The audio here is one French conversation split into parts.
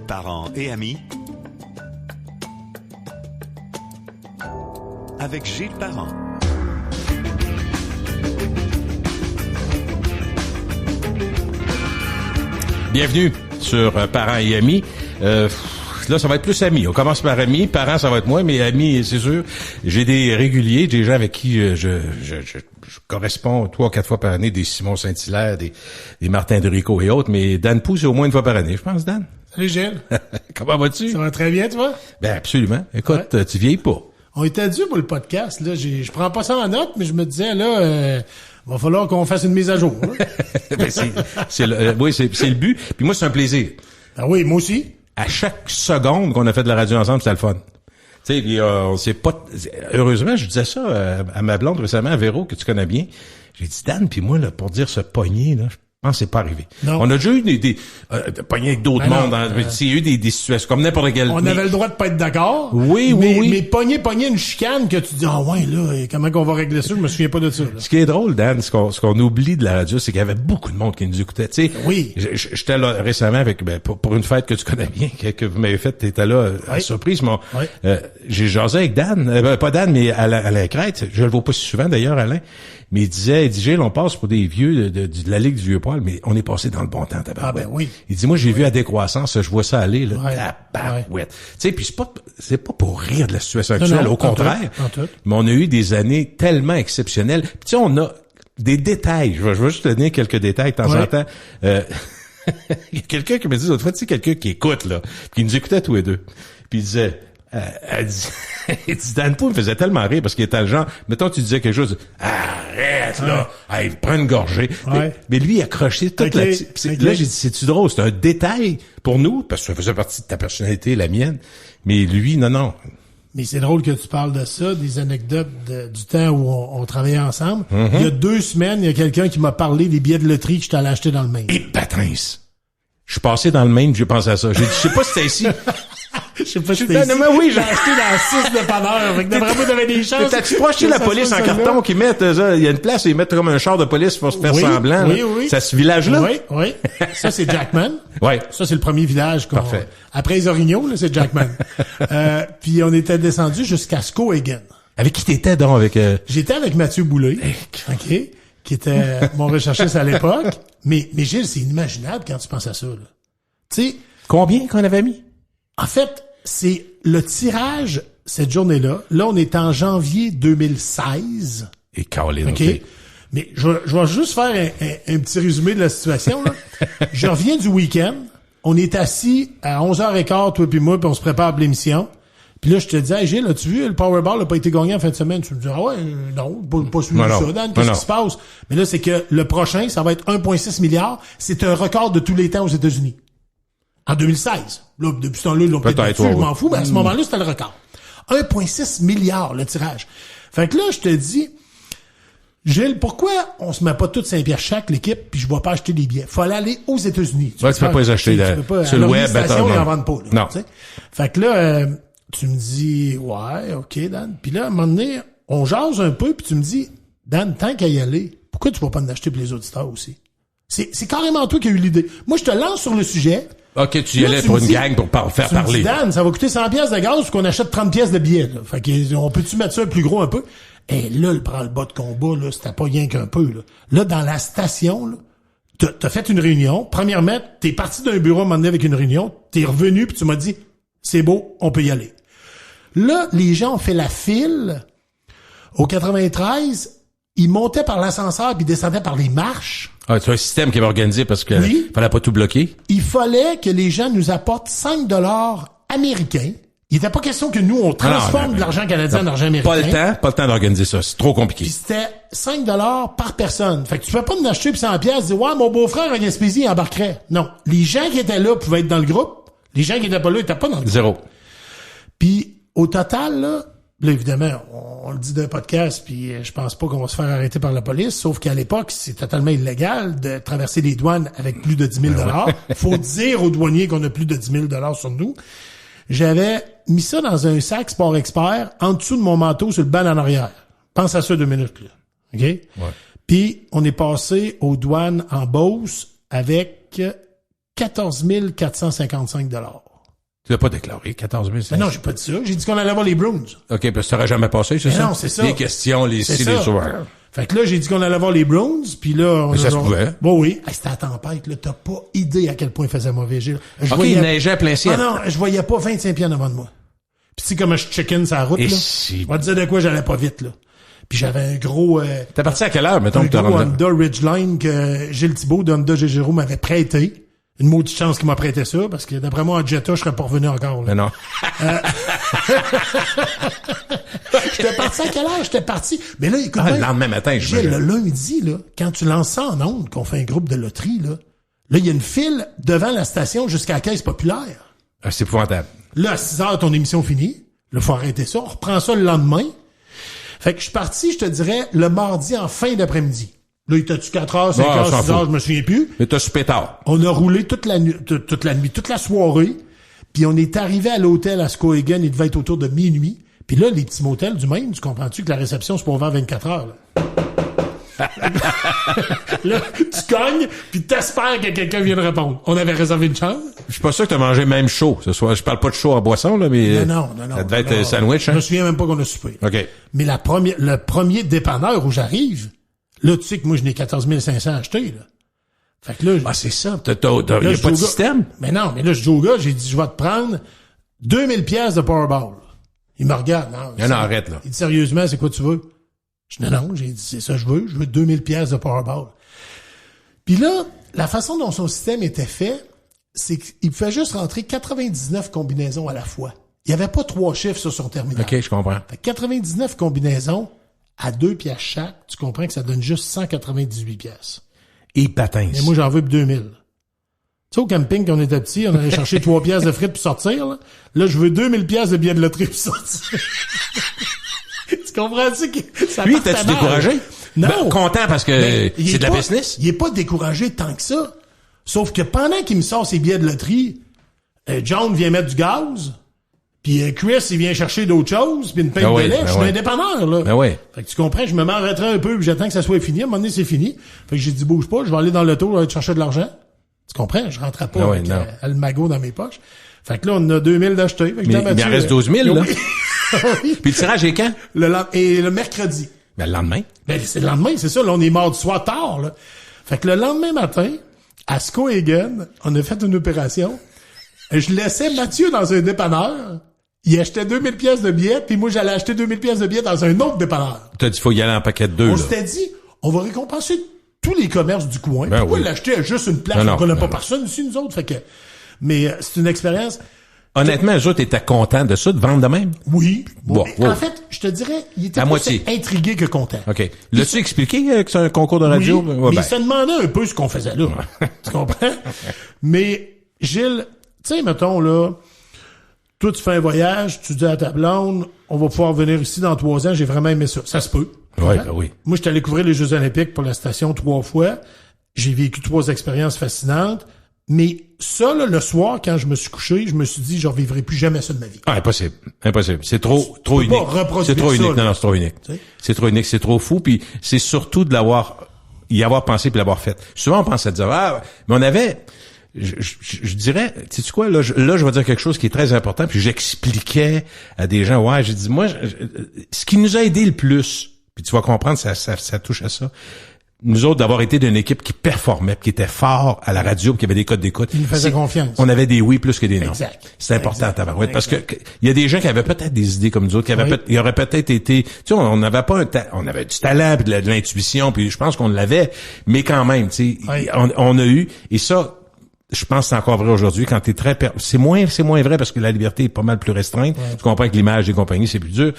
Parents et amis, avec Gilles Parent. Bienvenue sur Parents et amis. Là, ça va être plus amis. On commence par amis. Parents, ça va être moi, mais amis, c'est sûr. J'ai des réguliers, des gens avec qui je corresponds 3 ou 4 fois par année, des Simon Saint-Hilaire, des Martin Derico et autres, mais Dan Pou, c'est au moins une fois par année, je pense, Dan. Salut Gilles. Comment vas-tu? Ça va très bien, toi? Ben, absolument. Écoute, tu vieillis pas. On était dû pour le podcast, là. Je prends pas ça en note, mais je me disais, là, va falloir qu'on fasse une mise à jour. Ben, c'est le but. Puis moi, c'est un plaisir. Ah oui, moi aussi. À chaque seconde qu'on a fait de la radio ensemble, c'était le fun. Tu sais, on s'est pas... Heureusement, je disais ça à ma blonde récemment, à Véro, que tu connais bien. J'ai dit, Dan, puis moi, là, pour dire ce pogné, là, je pense que c'est pas arrivé. Non. On a déjà eu des poignées avec d'autres mondes. Il y a eu des situations comme n'importe quelle. On avait le droit de pas être d'accord. Oui. Mais pogner une chicane que tu dis, ah ouais, là, comment qu'on va régler ça? Je me souviens pas de ça. Là. Ce qui est drôle, Dan, ce qu'on oublie de la radio, c'est qu'il y avait beaucoup de monde qui nous écoutait. Tu sais, oui. J'étais là récemment avec, pour une fête que tu connais bien, que vous m'avez faite, t'étais là à surprise. J'ai jasé avec Dan, pas Dan, mais Alain Crête. Je le vois pas si souvent d'ailleurs, Alain. Mais il dit, Gilles, on passe pour des vieux de la Ligue du Vieux-Poil, mais on est passé dans le bon temps, tabarouette. Ah ben oui. Il dit, moi, j'ai vu à décroissance, je vois ça aller, là, tabarouette. Ouais. Tu sais, puis c'est pas pour rire de la situation actuelle, non, au contraire. tout. Mais on a eu des années tellement exceptionnelles. Puis tu sais, on a des détails. Je vais juste te donner quelques détails de temps en temps. Il y a quelqu'un qui me dit, l'autre fois, tu sais, quelqu'un qui écoute, là, qui nous écoutait tous les deux. Puis il disait, elle dit, Dan Pou me faisait tellement rire parce qu'il était le genre, mettons, tu disais quelque chose, arrête, là, hey, prends une gorgée. Mais lui, il a accroché toute la... Là, j'ai dit, c'est-tu drôle? C'est un détail pour nous, parce que ça faisait partie de ta personnalité, la mienne. Mais lui, non. Mais c'est drôle que tu parles de ça, des anecdotes du temps où on travaillait ensemble. Mm-hmm. Il y a 2 semaines, il y a quelqu'un qui m'a parlé des billets de loterie que je t'allais acheter dans le Maine. Et patins! Je suis passé dans le Maine, j'ai pensé à ça. J'ai dit, je sais pas si c'était ici. Je sais pas si c'était ici. Mais oui, j'ai acheté dans 6 dépanneurs. Fait que d'après moi, t'avais des chances. T'as-tu pas acheté la police en carton qui mettent, il y a une place où ils mettent comme un char de police pour se faire semblant. Oui. C'est ce village-là? Oui. Ça, c'est Jackman. Oui. Ça, c'est le premier village qu'on... Parfait. Après les Orignaux, là, c'est Jackman. Puis on était descendu jusqu'à Skowhegan. Avec qui t'étais donc? J'étais avec Mathieu Boulay. OK. Qui était mon recherchiste à l'époque. Mais Gilles, c'est inimaginable quand tu penses à ça, là. Tu sais. Combien qu'on avait mis? En fait, c'est le tirage cette journée-là. Là, on est en janvier 2016. Et Caroline. OK. Mais je vais juste faire un petit résumé de la situation, là. Je reviens du week-end. On est assis à 11h15, toi puis moi, puis on se prépare pour l'émission. Puis là, je te dis, hey Gilles, as-tu vu, le Powerball n'a pas été gagné en fin de semaine? Tu me dis, ah ouais, non, pas suivi ça, Dan, qu'est-ce qui se passe? Mais là, c'est que le prochain, ça va être 1,6 milliard. C'est un record de tous les temps aux États-Unis. En 2016. Là, depuis ce temps-là, ils l'ont peut-être battu, je m'en fous, mais à ce moment-là, c'était le record. 1,6 milliard, le tirage. Fait que là, je te dis, Gilles, pourquoi on se met pas toutes Saint-Pierre chaque, l'équipe, puis je vais pas acheter des billets? Fallait aller aux États-Unis. Tu peux pas les acheter sur le web. Ils en vendent pas, là. Non. T'sais. Fait que là, tu me dis, ouais, OK, Dan. Puis là, à un moment donné, on jase un peu, puis tu me dis, Dan, tant qu'à y aller, pourquoi tu vas pas en acheter pour les auditeurs aussi? C'est carrément toi qui as eu l'idée. Moi, je te lance sur le sujet. OK, tu y allais pour une gang pour faire parler. Me dis, Dan, ça va coûter 100 pièces de gaz qu'on achète 30 pièces de billets. Là. Fait que on peut-tu mettre ça plus gros un peu? Et là, le branle-bas de combat, là, c'était pas rien qu'un peu. Là, dans la station, là, t'as fait une réunion. Premièrement, t'es parti d'un bureau à un moment donné avec une réunion. T'es revenu puis tu m'as dit, c'est beau, on peut y aller. Là, les gens ont fait la file. Au 93, ils montaient par l'ascenseur puis descendaient par les marches. Ah, tu as un système qui est organisé parce que fallait pas tout bloquer. Il fallait que les gens nous apportent 5 $ américains. Il était pas question que nous, on transforme de l'argent canadien en argent américain. Pas le temps d'organiser ça. C'est trop compliqué. Puis c'était 5 $ par personne. Fait que tu peux pas nous acheter pour 100 pièces, dire, ouais, mon beau-frère à Gaspésie, il embarquerait. Non. Les gens qui étaient là pouvaient être dans le groupe. Les gens qui étaient pas là, étaient pas dans le groupe. Zéro. Puis, au total, là, évidemment, on le dit d'un podcast, puis je pense pas qu'on va se faire arrêter par la police, sauf qu'à l'époque, c'est totalement illégal de traverser les douanes avec plus de 10 000 $. Faut dire aux douaniers qu'on a plus de 10 000 $ sur nous. J'avais mis ça dans un sac Sport Expert, en dessous de mon manteau, sur le banc en arrière. Pense à ça 2 minutes, là. OK? Ouais. Puis, on est passé aux douanes en Beauce avec 14 455 $. Tu l'as pas déclaré, 14 000. Mais non, j'ai pas dit ça. J'ai dit qu'on allait voir les Bruins. OK, parce que t'aurais jamais passé, c'est mais ça? Non, c'est ça. Les questions, les c'est ci, ça. les soirs. Fait que là, j'ai dit qu'on allait voir les Bruins, puis là... Mais ça se pouvait. Bon, oui. Hey, c'était la tempête, là. T'as pas idée à quel point il faisait mauvais, Gilles. Il neigeait à plein ciel. Non, je voyais pas 25 pieds devant de moi. Puis tu sais comment je check-in sur la route, et là? Si... Je vais te dire de quoi j'allais pas vite, là. Puis j'avais un gros... T'es parti à quelle heure, mettons, un que t'as gros rendu Honda Ridgeline que Gilles Thibault de Honda G0 m'avait prêté. Une maudite chance qu'il m'a prêté ça, parce que d'après moi, en Jetta, je serais pas revenu encore, là. Mais non. J'étais parti à quelle heure? J'étais parti. Mais là, écoute, le lendemain matin, je le lundi, là, quand tu lances ça en ondes, qu'on fait un groupe de loterie, là, il y a une file devant la station jusqu'à la caisse populaire. Ah, c'est épouvantable. Là, à 6 heures, ton émission finie. Là, faut arrêter ça. On reprend ça le lendemain. Fait que je suis parti, je te dirais, le mardi en fin d'après-midi. Là, il était-tu 4 heures, 5 heures, 6 heures, je me souviens plus. Mais t'as soupé tard. On a roulé toute la nuit, toute la soirée. Puis on est arrivé à l'hôtel à Skowhegan, il devait être autour de minuit. Puis là, les petits motels du Maine, tu comprends-tu que la réception, c'est pas ouvert 24 heures, là? Là, tu cognes, puis t'espères que quelqu'un vienne répondre. On avait réservé une chambre. Je suis pas sûr que t'as mangé même chaud ce soir. Je parle pas de chaud en boisson, là, mais... Non. Ça devait être sandwich, hein? Je me souviens même pas qu'on a soupé. OK. Mais le premier dépanneur où j'arrive, là, tu sais que moi, je n'ai 14 500 achetés, là. Fait que là... Ah, c'est ça. Y a pas de système? Mais non, mais là, je dis au gars, j'ai dit, je vais te prendre 2000 pièces de Powerball. Il me regarde. Non, arrête, là. Il dit, sérieusement, c'est quoi tu veux? Je dis, non, j'ai dit, c'est ça, je veux 2000 pièces de Powerball. Puis là, la façon dont son système était fait, c'est qu'il pouvait juste rentrer 99 combinaisons à la fois. Il n'y avait pas 3 chiffres sur son terminal. OK, je comprends. Fait que 99 combinaisons à 2 pièces chaque, tu comprends que ça donne juste 198 pièces. Et patins. Mais moi, j'en veux pour 2000. Tu sais, au camping, quand on était petit, on allait chercher 3 pièces de frites pour sortir, là. Là, je veux 2000 pièces de billets de loterie pour sortir. Tu comprends-tu que ça Lui, t'as-tu découragé? Non. Ben, content parce que c'est de la business? Il est pas découragé tant que ça. Sauf que pendant qu'il me sort ses billets de loterie, John vient mettre du gaz, puis Chris, il vient chercher d'autres choses, puis une paille de lait. Je suis un dépanneur, là. Ben ouais. Fait que tu comprends, je me mets en retrait un peu, puis j'attends que ça soit fini. À un moment donné, c'est fini. Fait que j'ai dit, bouge pas, je vais aller dans l'auto, je vais aller te chercher de l'argent. Tu comprends? Je rentrais pas avec le magot dans mes poches. Fait que là, on a 2000 d'acheter. Mais il en reste 12 000, là. Oui. Puis le tirage est quand? Le mercredi. Ben, le lendemain. Ben, c'est le lendemain, c'est ça. Là, on est mardi soir tard, là. Fait que le lendemain matin, à Skowhegan, on a fait une opération. Je laissais Mathieu dans un dépanneur. Il achetait 2000 pièces de billets, puis moi, j'allais acheter 2000 pièces de billets dans un autre dépanneur. T'as dit, faut y aller en paquet de 2, On s'était dit, on va récompenser tous les commerces du coin. Ben Pourquoi oui. l'acheter à juste une place? On connaît pas personne ici, nous autres. Fait que, mais c'est une expérience. Honnêtement, eux autres étaient contents de ça, de vendre de même? Oui. Bon, En fait, je te dirais, il était à plus moitié. intrigué que content. OK. L'as-tu expliqué que c'est un concours de radio? Oui, Ouais, mais ben. il se demandait un peu ce qu'on faisait là. Tu comprends? Mais, Gilles, tu sais, mettons, là, toi, tu fais un voyage, tu dis à ta blonde, on va pouvoir venir ici dans 3 ans, j'ai vraiment aimé ça. Ça se peut. Ouais, ben oui. Moi, j'étais allé couvrir les Jeux Olympiques pour la station 3 fois. J'ai vécu 3 expériences fascinantes. Mais ça, là, le soir, quand je me suis couché, je me suis dit, je revivrai plus jamais ça de ma vie. Ah, impossible. Impossible. C'est trop unique. Pas reproduire C'est trop ça, unique. là. Non, c'est trop unique. Tu sais? C'est trop unique, c'est trop fou, puis c'est surtout de y avoir pensé puis l'avoir fait. Souvent, on pense à dire, mais on avait, je dirais, sais-tu quoi, là, je vais dire quelque chose qui est très important, puis j'expliquais à des gens, j'ai dit, moi, ce qui nous a aidé le plus, puis tu vas comprendre, ça touche à ça, nous autres, d'avoir été d'une équipe qui performait, qui était fort à la radio, qui avait des codes d'écoute. Il nous faisait confiance. On avait des oui plus que des non. Exact. C'est important, tabarouette, parce que il y a des gens qui avaient peut-être des idées comme nous autres, qui auraient peut-être été, tu sais, on n'avait pas on avait du talent, puis de l'intuition, puis je pense qu'on l'avait, mais quand même, tu sais, on a eu, et ça, je pense que c'est encore vrai aujourd'hui quand t'es très c'est moins vrai parce que la liberté est pas mal plus restreinte. Tu comprends que l'image des compagnies c'est plus dur,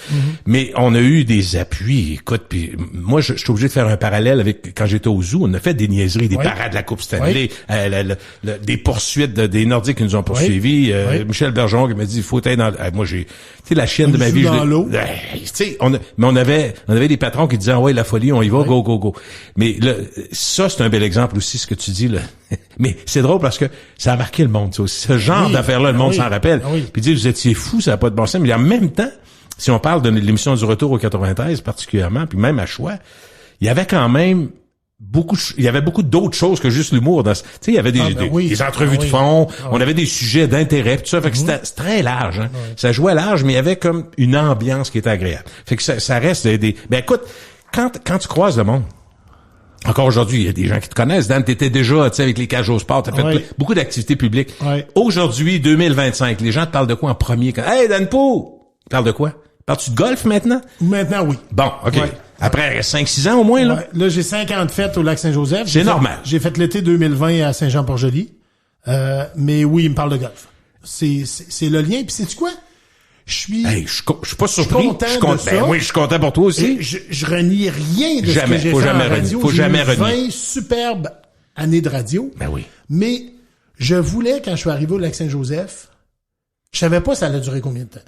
mais on a eu des appuis. Écoute, puis moi je suis obligé de faire un parallèle avec quand j'étais au zoo, on a fait des niaiseries, des parades de la Coupe Stanley, des poursuites des Nordiques qui nous ont poursuivis. Michel Bergeron qui m'a dit il faut être dans moi j'ai tu sais la chienne de ma vie dans l'eau. Tu sais mais on avait des patrons qui disaient ouais la folie on y va go. Mais là, ça c'est un bel exemple aussi ce que tu dis là. Mais c'est drôle parce que ça a marqué le monde, ça aussi. Ce genre d'affaires-là, le monde s'en rappelle. Puis dire, vous étiez fous, ça n'a pas de bon sens. Mais en même temps, si on parle de l'émission du Retour au 93 particulièrement, puis même à Choix, il y avait quand même il y avait beaucoup d'autres choses que juste l'humour. Tu sais, il y avait des entrevues de fond, on avait des sujets d'intérêt, tout ça. Fait que c'est très large. Hein. Ça jouait large, mais il y avait comme une ambiance qui était agréable. Fait que ça reste des. Ben écoute, quand tu croises le monde. Encore aujourd'hui, il y a des gens qui te connaissent. Dan, t'étais déjà, tu sais, avec les cages au sport, t'as fait beaucoup d'activités publiques. Ouais. Aujourd'hui, 2025, les gens te parlent de quoi en premier? Hey, Dan Pau! Ils parlent de quoi? Parles-tu de golf maintenant? Maintenant, oui. Bon, OK. Ouais. Après 5-6 ans au moins, là? Ouais. Là, j'ai 50 fêtes au Lac-Saint-Joseph. C'est normal. J'ai fait l'été 2020 à Saint-Jean-Port-Joli. Mais oui, il me parle de golf. C'est le lien. Puis sais-tu quoi? Je suis pas surpris. Je suis content. Ben oui, je suis content pour toi aussi. Je renie rien de ce que j'ai fait en radio. Faut jamais renier. 20 superbes années de radio. Ben oui. Mais je voulais, quand je suis arrivé au Lac-Saint-Joseph, je savais pas ça allait durer combien de temps.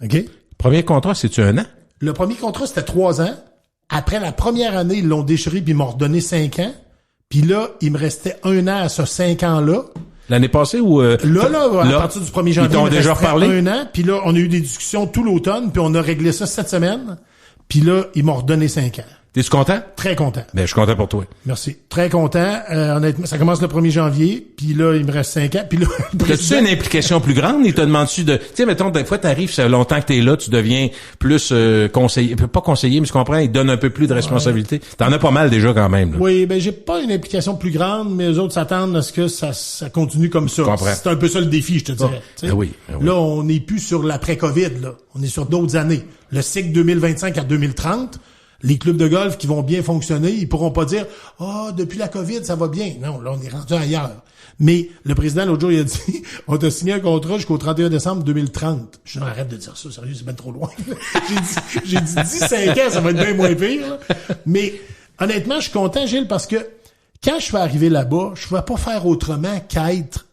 OK? Premier contrat, c'est-tu 1 an? Le premier contrat, c'était 3 ans. Après la première année, ils l'ont déchiré puis ils m'ont redonné 5 ans. Puis là, il me restait 1 an à ce 5 ans-là. L'année passée ou à partir du 1er janvier, ils t'ont déjà reparlé 1 an, puis là on a eu des discussions tout l'automne, puis on a réglé ça cette semaine. Puis là, ils m'ont redonné 5 ans. T'es-tu content? Très content. Ben je suis content pour toi. Merci. Très content. Honnêtement, ça commence le 1er janvier, puis là il me reste 5 ans, puis là T'as-tu une implication plus grande? Il te demande-tu de tu sais mettons des fois t'arrives, ça fait longtemps que t'es là, tu deviens plus conseiller, pas conseiller, mais tu comprends, il donne un peu plus de responsabilité. T'en as pas mal déjà quand même. Là. Oui, ben j'ai pas une implication plus grande, mais les autres s'attendent à ce que ça continue comme ça. C'est un peu ça le défi, je te dirais. Ben oui. Là, on n'est plus sur l'après-Covid là, on est sur d'autres années. Le cycle 2025 à 2030. Les clubs de golf qui vont bien fonctionner, ils pourront pas dire « Ah, depuis la COVID, ça va bien. » Non, là, on est rendu ailleurs. Mais le président, l'autre jour, il a dit « On t'a signé un contrat jusqu'au 31 décembre 2030. » Je dis « Arrête de dire ça, sérieux, c'est bien trop loin. » J'ai dit 15 ans, ça va être bien moins pire. Là. Mais honnêtement, je suis content, Gilles, parce que quand je suis arrivé là-bas, je ne pouvais pas faire autrement qu'être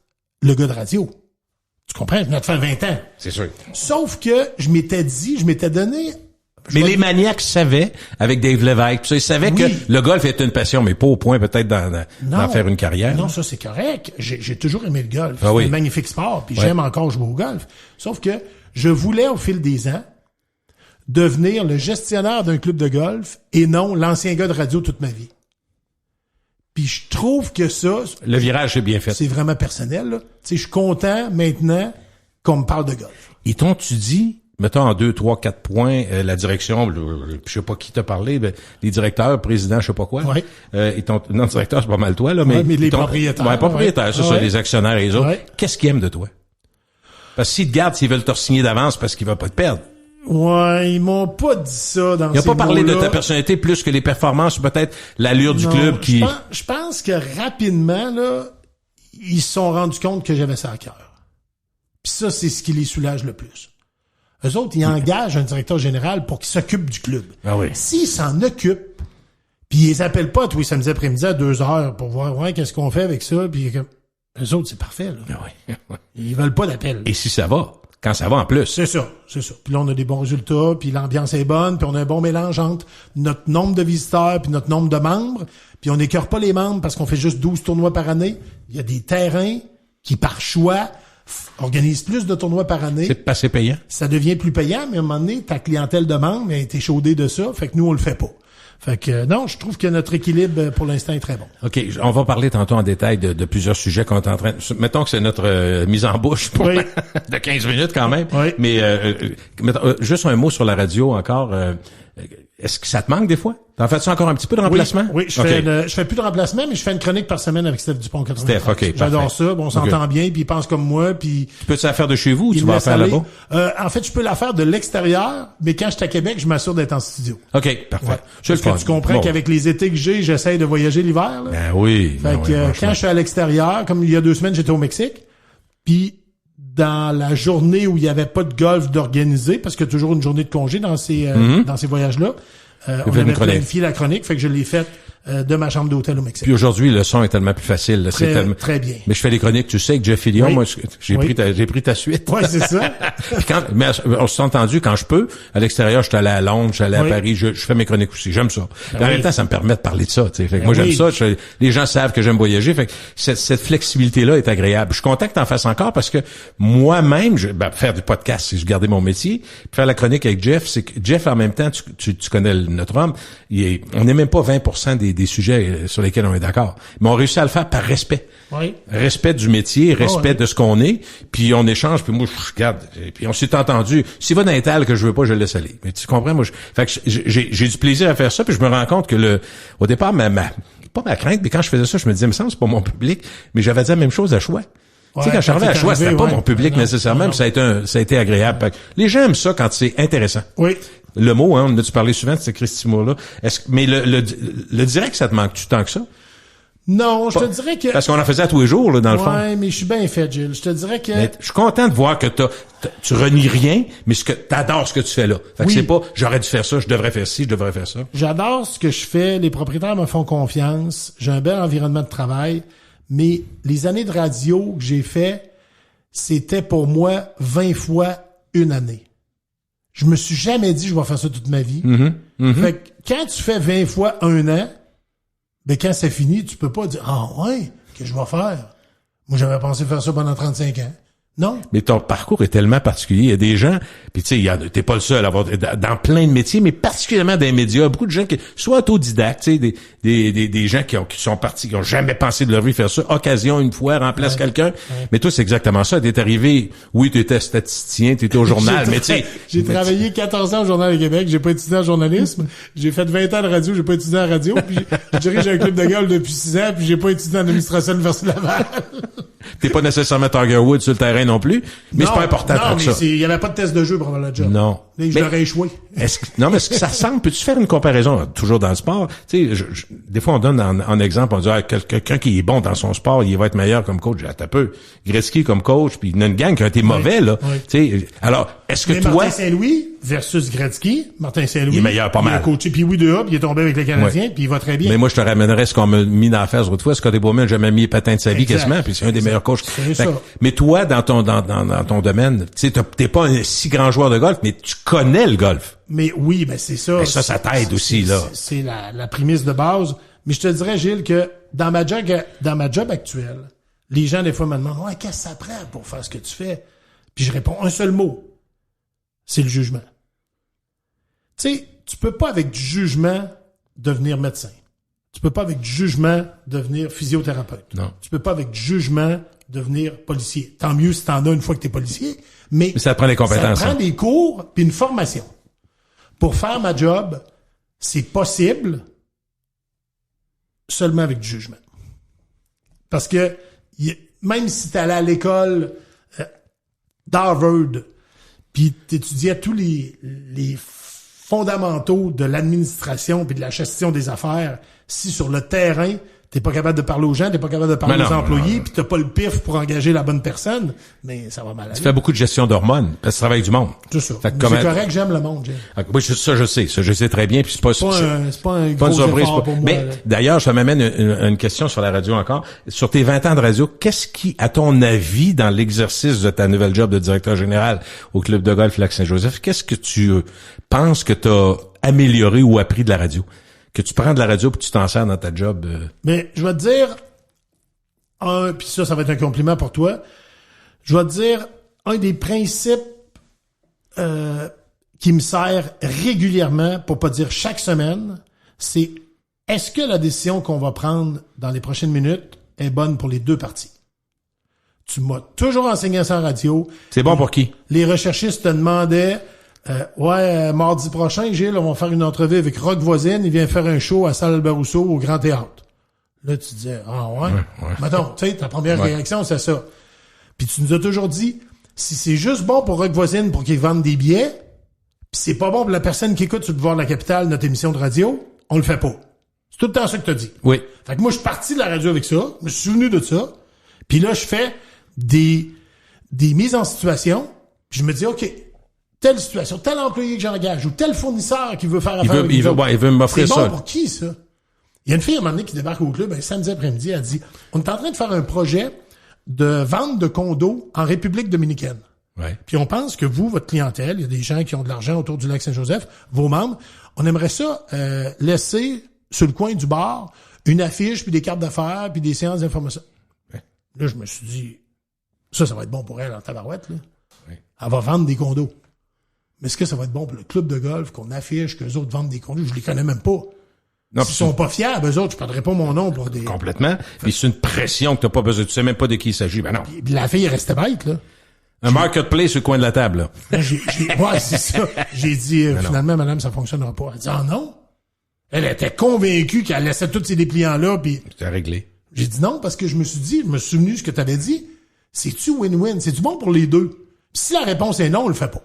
le gars de radio. Tu comprends? Je venais de faire 20 ans. C'est sûr. Sauf que je m'étais donné... Mais les maniaques savaient, avec Dave Lévesque, ils savaient que le golf était une passion, mais pas au point peut-être d'en faire une carrière. Non, ça c'est correct. J'ai toujours aimé le golf. C'est un magnifique sport, puis j'aime encore jouer au golf. Sauf que je voulais, au fil des ans, devenir le gestionnaire d'un club de golf et non l'ancien gars de radio toute ma vie. Puis je trouve que ça... Le virage est bien fait. C'est vraiment personnel, là. Tu sais, je suis content maintenant qu'on me parle de golf. Et tu dit... Mettons en 2, 3, 4 points, la direction, je sais pas qui t'a parlé, ben, les directeurs, présidents, je sais pas quoi. Oui. Non, directeur, c'est pas mal toi, là, mais les propriétaires. Ouais, propriétaires, ça, les actionnaires et les autres. Ouais. Qu'est-ce qu'ils aiment de toi? Parce que s'ils te gardent, s'ils veulent te signer d'avance parce qu'ils veulent pas te perdre. Ouais, ils m'ont pas dit ça dans ces mots-là. Ils ont pas parlé de ta personnalité plus que les performances, peut-être l'allure du club qui... Je pense que rapidement, là, ils se sont rendus compte que j'avais ça à cœur. Puis ça, c'est ce qui les soulage le plus. Eux autres, ils engagent un directeur général pour qu'il s'occupe du club. Ah oui. S'ils s'en occupent, puis ils les appellent pas tous les samedis après-midi à 2h pour voir qu'est-ce qu'on fait avec ça, puis eux autres, c'est parfait. Là. Ah oui. Ils veulent pas d'appel. Et si ça va, quand ça va en plus. C'est ça. Puis là, on a des bons résultats, puis l'ambiance est bonne, puis on a un bon mélange entre notre nombre de visiteurs puis notre nombre de membres, puis on n'écœure pas les membres parce qu'on fait juste 12 tournois par année. Il y a des terrains qui, par choix, organise plus de tournois par année. C'est pas assez payant. Ça devient plus payant, mais à un moment donné, ta clientèle demande, elle a été chaudée de ça, fait que nous, on le fait pas. Fait que non, je trouve que notre équilibre, pour l'instant, est très bon. OK, on va parler tantôt en détail de plusieurs sujets qu'on est en train... Mettons que c'est notre mise en bouche pour de 15 minutes quand même. Oui. Mais juste un mot sur la radio encore. Est-ce que ça te manque des fois? T'en fais-tu encore un petit peu de remplacement? Oui, je fais plus de remplacement, mais je fais une chronique par semaine avec Steph Dupont 80. Steph, OK, j'adore parfait. ça. Bon, on s'entend bien, puis il pense comme moi, puis... Tu peux-tu la faire de chez vous ou tu vas la faire là-bas? En fait, je peux la faire de l'extérieur, mais quand je suis à Québec, je m'assure d'être en studio. OK, parfait. Ouais. Parce que tu comprends qu'avec les étés que j'essaie de voyager l'hiver. Là. Ben oui. Fait que quand je suis à l'extérieur, comme il y a 2 semaines, j'étais au Mexique, puis dans la journée où il y avait pas de golf d'organiser, parce qu'il y a toujours une journée de congé dans ces voyages-là, on avait planifié la chronique, fait que je l'ai faite de ma chambre d'hôtel au Mexique. Puis aujourd'hui, le son est tellement plus facile. Là, très bien. Mais je fais des chroniques, tu sais, avec Jeff Fillion, moi, j'ai pris ta suite. Ouais, c'est ça. Puis mais on s'est entendu quand je peux. À l'extérieur, je suis allé à Londres, je suis allé à Paris, je fais mes chroniques aussi. J'aime ça. En même temps, ça me permet de parler de ça. Fait que moi, j'aime ça. Les gens savent que j'aime voyager. Fait que cette flexibilité-là est agréable. Je suis content que t'en fasses encore parce que moi-même, faire du podcast, c'est je gardais mon métier. Puis faire la chronique avec Jeff, c'est que Jeff, en même temps, tu connais notre homme, on n'est même pas 20% des sujets sur lesquels on est d'accord. Mais on réussit à le faire par respect. Oui. Respect du métier, respect de ce qu'on est, puis on échange, puis moi, je regarde, puis on s'est entendu. S'il va dans les tales que je veux pas, je le laisse aller. Mais tu comprends, moi, fait que j'ai du plaisir à faire ça, puis je me rends compte que au départ, pas ma crainte, mais quand je faisais ça, je me disais, mais ça, c'est pas mon public, mais j'avais dit la même chose à Choix. Tu sais, quand je suis arrivé à Choix, c'était pas mon public nécessairement, puis ça a été agréable. Les gens aiment ça quand c'est intéressant. Oui. Le mot, on en a-tu parlé souvent de ce Christy mot-là? Mais le direct, ça te manque-tu tant que ça? Non, je te dirais que... Parce qu'on en faisait à tous les jours, là, dans le fond. Ouais, mais je suis bien fait, Gilles. Je te dirais que... Mais je suis content de voir que tu renies rien, mais t'adores ce que tu fais là. Fait que c'est pas, j'aurais dû faire ça, je devrais faire ci, je devrais faire ça. J'adore ce que je fais, les propriétaires me font confiance, j'ai un bel environnement de travail, mais les années de radio que j'ai fait, c'était pour moi 20 fois une année. Je me suis jamais dit je vais faire ça toute ma vie. Fait que quand tu fais 20 fois un an, ben quand c'est fini, tu peux pas dire ouais, que je vais faire. Moi j'avais pensé faire ça pendant 35 ans. Non. Mais ton parcours est tellement particulier. Il y a des gens, puis tu sais, t'es pas le seul à avoir dans plein de métiers, mais particulièrement dans les médias, beaucoup de gens qui soit autodidactes, tu sais, des gens qui sont partis, qui ont jamais pensé de leur vie faire ça, occasion une fois, remplace quelqu'un. Ouais. Mais toi, c'est exactement ça. T'es arrivé, oui, t'étais statisticien, t'étais au journal, mais tu sais. J'ai travaillé 14 ans au Journal du Québec, j'ai pas étudié en journalisme. J'ai fait 20 ans de radio, j'ai pas étudié en radio, puis je dirige un club de golf depuis 6 ans, puis j'ai pas étudié en administration de l'Université Laval. T'es pas nécessairement Tiger Woods sur le terrain non plus, mais c'est pas important tant que ça. Il y avait pas de test de jeu pour avoir le job. Non. Je l'aurais échoué. Mais est-ce que ça semble, peux-tu faire une comparaison, toujours dans le sport? Tu sais, des fois on donne en exemple, on dit, quelqu'un qui est bon dans son sport, il va être meilleur comme coach. T'as peu. Gretzky comme coach, puis il y a une gang qui a été mauvais, là. Oui. Tu sais, alors, est-ce que toi... Martin Saint-Louis versus Gretzky, Martin Saint-Louis. Il est meilleur, pas mal. Il a coaché puis oui de hop, il est tombé avec les Canadiens, puis il va très bien. Mais moi, je te ramènerais ce qu'on m'a mis dans la face l'autre fois. Scotty Bowman n'a jamais mis les patins de sa vie quasiment, puis c'est un des meilleurs coachs. Mais toi, dans ton domaine, tu sais, t'es pas un si grand joueur de golf, mais tu connais le golf. Mais oui, ben c'est ça. Mais ça t'aide aussi, là. C'est la prémisse de base. Mais je te dirais, Gilles, que dans ma job actuelle, les gens, des fois, me demandent, ouais, qu'est-ce que ça prend pour faire ce que tu fais? Puis je réponds un seul mot. C'est le jugement. Tu sais, tu peux pas avec du jugement devenir médecin. Tu peux pas avec du jugement devenir physiothérapeute. Non. Tu peux pas avec du jugement devenir policier. Tant mieux si t'en as une fois que t'es policier. Mais ça prend des compétences. Ça prend des cours puis une formation. Pour faire ma job, c'est possible seulement avec du jugement. Parce que même si t'allais à l'école d'Harvard puis t'étudiais tous les fondamentaux de l'administration puis de la gestion des affaires, si sur le terrain, t'es pas capable de parler aux gens, t'es pas capable de parler aux employés, puis t'as pas le pif pour engager la bonne personne, mais ça va mal aller. Tu fais beaucoup de gestion d'hormones, parce que tu travailles avec du monde. C'est ça. C'est correct, j'aime le monde, j'aime. Oui, ça, je sais très bien, puis c'est pas un gros surprise effort pour moi. Mais, d'ailleurs, ça m'amène une question sur la radio encore. Sur tes 20 ans de radio, qu'est-ce qui, à ton avis, dans l'exercice de ta nouvelle job de directeur général au club de golf Lac-Saint-Joseph, qu'est-ce que tu penses que t'as amélioré ou appris de la radio? Que tu prends de la radio puis tu t'en sers dans ta job. Mais je vais te dire puis ça va être un compliment pour toi. Je vais te dire un des principes qui me sert régulièrement, pour pas dire chaque semaine, c'est est-ce que la décision qu'on va prendre dans les prochaines minutes est bonne pour les deux parties? Tu m'as toujours enseigné ça en radio. C'est bon pour qui? Les recherchistes te demandaient mardi prochain, Gilles, on va faire une entrevue avec Rock Voisine. Il vient faire un show à Salle Albert Rousseau au Grand Théâtre. Là, tu disais, ouais. Mettons, tu sais, ta première réaction, c'est ça. Puis tu nous as toujours dit, si c'est juste bon pour Rock Voisine pour qu'ils vendent des billets, puis c'est pas bon pour la personne qui écoute sur le Pouvoir de la Capitale, notre émission de radio, on le fait pas. C'est tout le temps ça que t'as dit. Oui. Fait que moi, je suis parti de la radio avec ça. Je me suis souvenu de ça. Puis là, je fais des mises en situation. Puis je me dis, OK, telle situation, tel employé que j'engage ou tel fournisseur qui veut faire affaire avec il veut m'offrir ça. C'est bon pour qui, ça? Il y a une fille, à un moment donné, qui débarque au club, samedi après-midi, elle dit, on est en train de faire un projet de vente de condos en République dominicaine. Ouais. Puis on pense que vous, votre clientèle, il y a des gens qui ont de l'argent autour du lac Saint-Joseph, vos membres, on aimerait ça laisser sur le coin du bar une affiche, puis des cartes d'affaires, puis des séances d'information. Ouais. Là, je me suis dit, ça va être bon pour elle en tabarouette, là. Ouais. Elle va vendre des condos. Mais est-ce que ça va être bon pour le club de golf qu'on affiche, qu'eux autres vendent des condos? Je les connais même pas. Non, S'ils sont pas fiables, eux autres, je prendrais pas mon nom pour des... Complètement. Puis c'est une pression que t'as pas besoin. Tu sais même pas de qui il s'agit. Ben non. Puis la fille, elle restait bête, là. Un marketplace sur le coin de la table, là. Ouais, c'est ça. J'ai dit, finalement, madame, ça fonctionnera pas. Elle dit, ah non. Elle était convaincue qu'elle laissait tous ces dépliants-là, puis... C'était réglé. J'ai dit non, parce que je me suis souvenu ce que t'avais dit. C'est-tu win-win? C'est-tu bon pour les deux? Puis si la réponse est non, on le fait pas.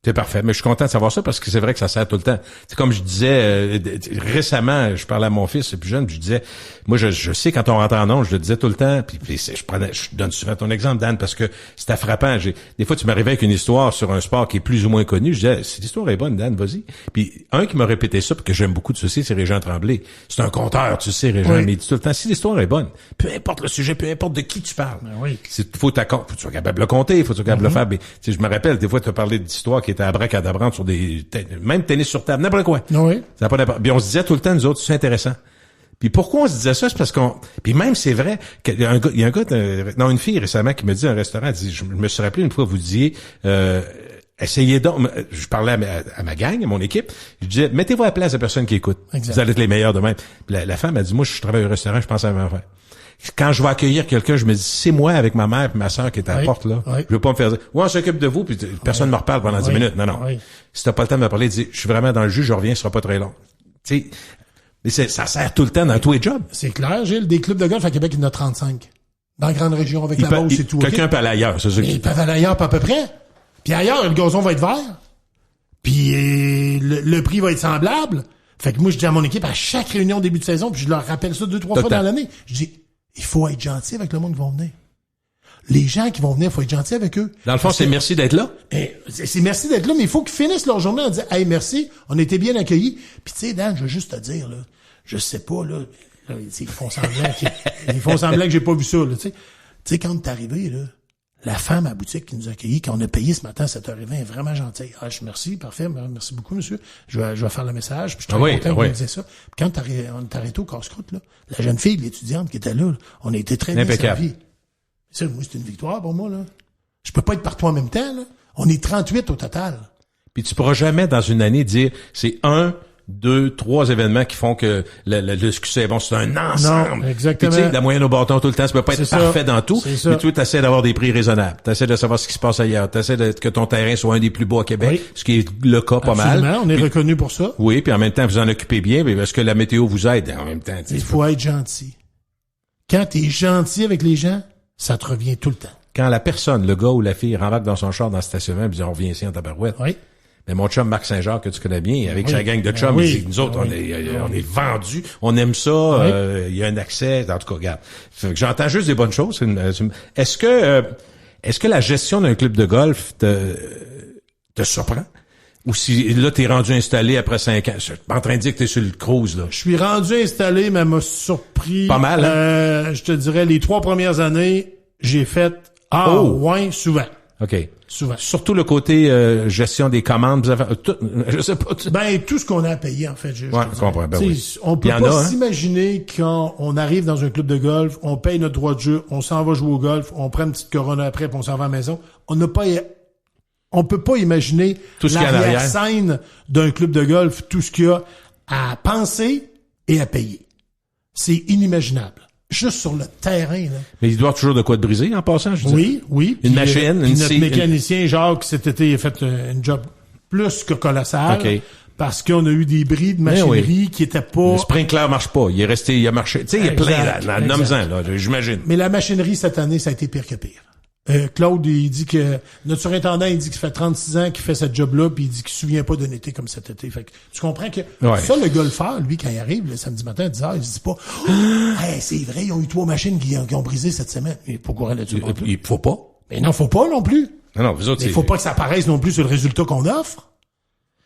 C'est parfait, mais je suis content de savoir ça parce que c'est vrai que ça sert tout le temps. C'est comme je disais récemment, je parlais à mon fils, c'est plus jeune, puis je disais, moi je sais quand on rentre en onde, je le disais tout le temps, puis je donne souvent ton exemple, Dan, parce que c'était frappant. Des fois tu m'arrivais avec une histoire sur un sport qui est plus ou moins connu, je disais, cette histoire est bonne, Dan, vas-y. Puis un qui m'a répété ça, puis que j'aime beaucoup de ceci, c'est Régent Tremblay. C'est un conteur, tu sais, Régent, mais il dit tout le temps, si l'histoire est bonne, peu importe le sujet, peu importe de qui tu parles, faut que tu sois capable de le compter, faut que tu sois capable de le faire. Mais, je me rappelle, des fois tu as parlé d'histoires qui était abracadabrante sur même tennis sur table, n'importe quoi. Oui. Ça n'a pas d'importance. Puis on se disait tout le temps, nous autres, c'est intéressant. Puis pourquoi on se disait ça? C'est parce puis même c'est vrai, il y a un gars, une fille récemment qui me dit à un restaurant, elle dit, je me suis rappelé une fois, vous disiez, essayez donc, je parlais à ma gang, à mon équipe, je disais, mettez-vous à la place de personne qui écoute. Exact. Vous allez être les meilleurs de même. Puis la femme a dit, moi, je travaille au restaurant, je pense à la même affaire. Quand je vais accueillir quelqu'un, je me dis, c'est moi avec ma mère et ma sœur qui est à la porte, là. Oui. Je veux pas me faire dire, ouais, on s'occupe de vous, puis personne ne me reparle pendant 10 minutes. Non. Oui. Si t'as pas le temps de me parler, dis, je suis vraiment dans le jus, je reviens, ce sera pas très long. Tu sais, mais ça sert tout le temps dans tous les jobs. C'est clair, Gilles. Des clubs de golf à Québec, il y en a 35. Dans la grande région, avec la Beauce et tout. Quelqu'un peut aller ailleurs, c'est ça. Ils peuvent aller ailleurs, pas à peu près. Puis ailleurs, le gazon va être vert. Puis le prix va être semblable. Fait que moi, je dis à mon équipe, à chaque réunion début de saison, puis je leur rappelle ça 2-3 fois dans l'année. Je dis, il faut être gentil avec le monde qui vont venir. Les gens qui vont venir, il faut être gentil avec eux. Dans le fond, c'est merci d'être là. C'est merci d'être là, mais il faut qu'ils finissent leur journée en disant, hey, merci, on a été bien accueillis. Puis tu sais, Dan, je veux juste te dire, là, je sais pas, là ils font semblant que j'ai pas vu ça, là, tu sais, quand t'es arrivé, là, la femme à la boutique qui nous a accueillis, qu'on a payé ce matin à 7h20, est vraiment gentille. Ah, merci, parfait, merci beaucoup, monsieur. Je vais faire le message, puis je suis très content que vous me disiez ça. Puis quand on est arrêté au casse-croûte, là, la jeune fille, l'étudiante qui était là, on a été très bien servis. Ça, moi, c'est une victoire pour moi, là. Je peux pas être partout en même temps, là. On est 38 au total. Puis tu pourras jamais, dans une année, dire, c'est 1, 2, 3 événements qui font que le succès est bon. C'est un ensemble. Non, exactement. Puis, tu sais, la moyenne au bâton tout le temps, ça peut pas être parfait dans tout. Mais tu essaies d'avoir des prix raisonnables. Tu essaies de savoir ce qui se passe ailleurs. Tu essaies que ton terrain soit un des plus beaux à Québec, ce qui est le cas pas mal. On est reconnu pour ça. Oui, puis en même temps, vous en occupez bien, mais parce que la météo vous aide en même temps. Il faut être gentil. Quand tu es gentil avec les gens, ça te revient tout le temps. Quand la personne, le gars ou la fille, rembarque dans son char dans le stationnement et dit, on revient ici en tabarouette. Oui. Mais mon chum Marc Saint-Jacques, que tu connais bien, avec sa gang de chums, il dit, nous autres, on est vendus, on aime ça, il y a un accès, en tout cas, regarde. J'entends juste des bonnes choses. Est-ce que la gestion d'un club de golf te surprend? Ou si là, t'es rendu installé après 5 ans, je suis en train de dire que t'es sur le cruise, là. Je suis rendu installé, mais elle m'a surpris. Pas mal, hein? Je te dirais, les 3 premières années, j'ai fait souvent. OK. Souvent. Surtout le côté gestion des commandes, je sais pas. Tout ce qu'on a à payer, en fait. Je comprends. Ben oui. On peut pas s'imaginer quand on arrive dans un club de golf, on paye notre droit de jeu, on s'en va jouer au golf, on prend une petite Corona après, puis on s'en va à la maison. On peut pas imaginer tout ce l'arrière-scène d'un club de golf, tout ce qu'il y a à penser et à payer. C'est inimaginable. Juste sur le terrain, là. Mais il doit avoir toujours de quoi te briser en passant, je dis. Oui. Une machine, notre mécanicien, Jacques, cet été, il a fait un job plus que colossal. OK. Parce qu'on a eu des bris de machinerie qui étaient pas... Le sprinkler marche pas. Il a marché. Tu sais, il y a plein, là, nomme-en, là, j'imagine. Mais la machinerie, cette année, ça a été pire que pire. Claude, il dit que notre surintendant, il dit que ça fait 36 ans qu'il fait ce job-là, puis il dit qu'il se souvient pas d'un été comme cet été. Fait que tu comprends que ça, le golfeur, lui, quand il arrive le samedi matin à 10h, il dit pas hey, c'est vrai, ils ont eu 3 machines qui ont brisé cette semaine. Il faut courir là-dessus. Il faut pas. Mais non, faut pas non plus. Non, vous autres, il faut pas que ça apparaisse non plus sur le résultat qu'on offre.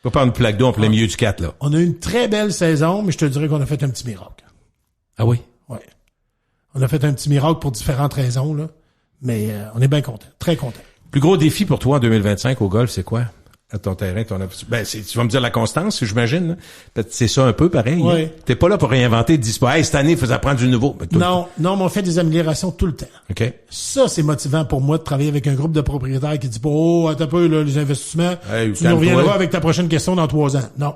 Faut pas une plaque d'eau en plein milieu du 4, là. On a eu une très belle saison, mais je te dirais qu'on a fait un petit miracle. Ah oui? Ouais. On a fait un petit miracle pour différentes raisons, là. Mais on est bien content, très content. Plus gros défi pour toi en 2025 au golf, c'est quoi? À ton terrain, tu vas me dire la constance, j'imagine. Là. Peut-être c'est ça un peu pareil. Oui. Hein? T'es pas là pour réinventer, dis pas, hey, cette année, il faut apprendre du nouveau. Non, mais on fait des améliorations tout le temps. OK. Ça, c'est motivant pour moi de travailler avec un groupe de propriétaires qui dit pas, attends un peu, là, les investissements, tu nous reviendras avec ta prochaine question dans 3 ans. Non.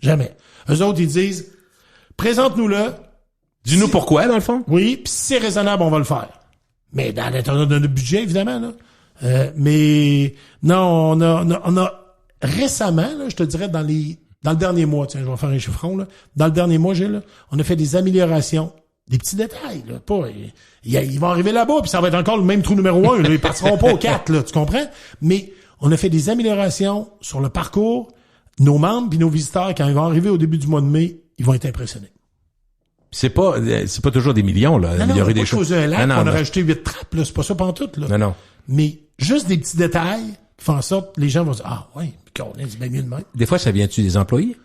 Jamais. Eux autres, ils disent, présente-nous-le. Dis-nous pourquoi, dans le fond. Oui, puis si c'est raisonnable, on va le faire. Mais dans l'intérieur de notre budget, évidemment, là. Mais non, on a récemment, là, je te dirais, dans le dernier mois, tiens, je vais faire un chiffron, là. Dans le dernier mois, Gilles, là, on a fait des améliorations. Des petits détails, là. Pas, ils vont arriver là-bas, puis ça va être encore le même trou numéro 1, là. Ils partiront pas au 4, là. Tu comprends? Mais on a fait des améliorations sur le parcours. Nos membres puis nos visiteurs, quand ils vont arriver au début du mois de mai, ils vont être impressionnés. C'est pas toujours des millions, là, améliorer des choses. Un lac, on a rajouté 8 trappes, là. C'est pas ça pantoute, là. Non. Mais juste des petits détails qui font en sorte que les gens vont dire, ah, ouais, c'est bien mieux de même. Des fois, ça vient-tu des employés?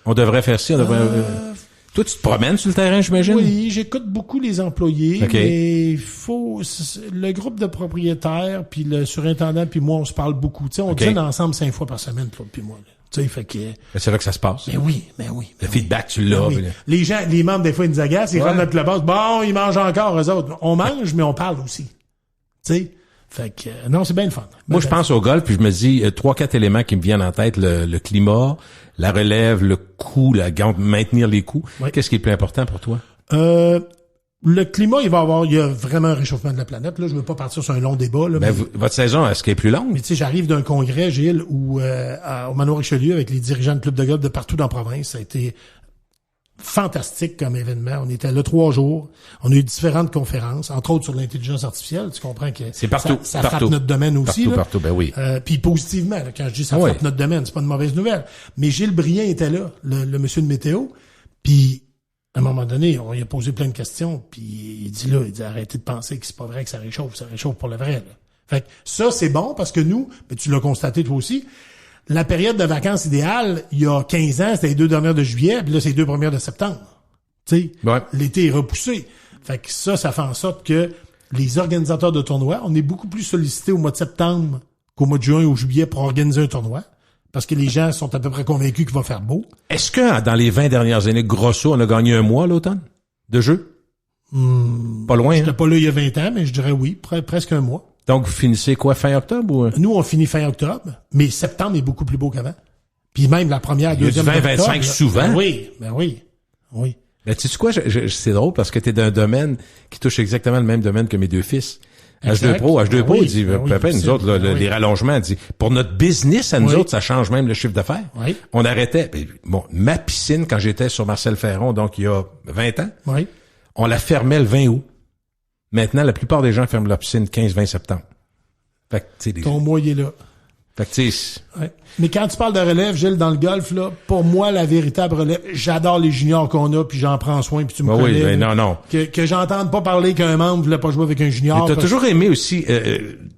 On devrait faire ci, on devrait... Toi, tu te promènes sur le terrain, j'imagine? Oui, j'écoute beaucoup les employés, mais le groupe de propriétaires, puis le surintendant, puis moi, on se parle beaucoup. Tu sais, on dîne ensemble 5 fois par semaine, toi puis moi. Tu sais, fait que... C'est là que ça se passe. Mais oui. Le feedback, tu l'as. Oui. Les gens, les membres, des fois, ils nous agacent, ils rentrent notre clubhouse. Bon, ils mangent encore, eux autres. On mange, mais on parle aussi. Tu sais? Fait que, non, c'est bien le fun. Moi, je pense au golf, puis je me dis, 3-4 éléments qui me viennent en tête, le climat, la relève, le coût, maintenir les coûts. Oui. Qu'est-ce qui est le plus important pour toi? Le climat, il y a vraiment un réchauffement de la planète. Là, je veux pas partir sur un long débat. Là, mais votre saison, est-ce qu'elle est plus longue? Mais tu sais, j'arrive d'un congrès, Gilles, au Manoir Richelieu, avec les dirigeants de clubs de golf de partout dans la province. Ça a été fantastique comme événement. On était là 3 jours. On a eu différentes conférences, entre autres sur l'intelligence artificielle. Tu comprends que c'est partout, ça frappe notre domaine aussi. Partout, ben oui. Puis positivement, là, quand je dis ça frappe notre domaine, c'est pas une mauvaise nouvelle. Mais Gilles Brien était là, le monsieur de météo. Puis à un moment donné, on lui a posé plein de questions. Puis il dit arrêtez de penser que c'est pas vrai que ça réchauffe pour le vrai. Là. Fait que ça, c'est bon parce que nous, mais tu l'as constaté toi aussi, la période de vacances idéale, il y a 15 ans, c'était les 2 dernières de juillet, puis là, c'est les 2 premières de septembre. Tu sais, l'été est repoussé. Fait que ça fait en sorte que les organisateurs de tournois, on est beaucoup plus sollicités au mois de septembre qu'au mois de juin ou juillet pour organiser un tournoi. Parce que les gens sont à peu près convaincus qu'il va faire beau. Est-ce que dans les 20 dernières années, grosso, on a gagné un mois l'automne de jeu? Pas loin, J'étais pas là il y a 20 ans, mais je dirais oui, presque un mois. Donc, vous finissez quoi, fin octobre ou? Nous, on finit fin octobre, mais septembre est beaucoup plus beau qu'avant. Puis même la première, deuxième. Il y a du 20-25 souvent. Ben oui. Ben, tu sais quoi, c'est drôle parce que t'es d'un domaine qui touche exactement le même domaine que mes 2 fils. H2 Pro, il dit, papa, nous autres, les rallongements, il dit, pour notre business, à nous autres, ça change même le chiffre d'affaires. Oui. On arrêtait, ma piscine, quand j'étais sur Marcel Ferron, donc il y a 20 ans, on la fermait le 20 août. Maintenant, la plupart des gens ferment leur piscine 15-20 septembre. Fait que, tu sais, ton mois, il est là. Fait que, tu sais. Mais quand tu parles de relève, Gilles, dans le golf, là, pour moi, la véritable relève, j'adore les juniors qu'on a, puis j'en prends soin, puis tu me connais. Oui, mais non. Que j'entende pas parler qu'un membre voulait pas jouer avec un junior. Mais t'as toujours aimé aussi,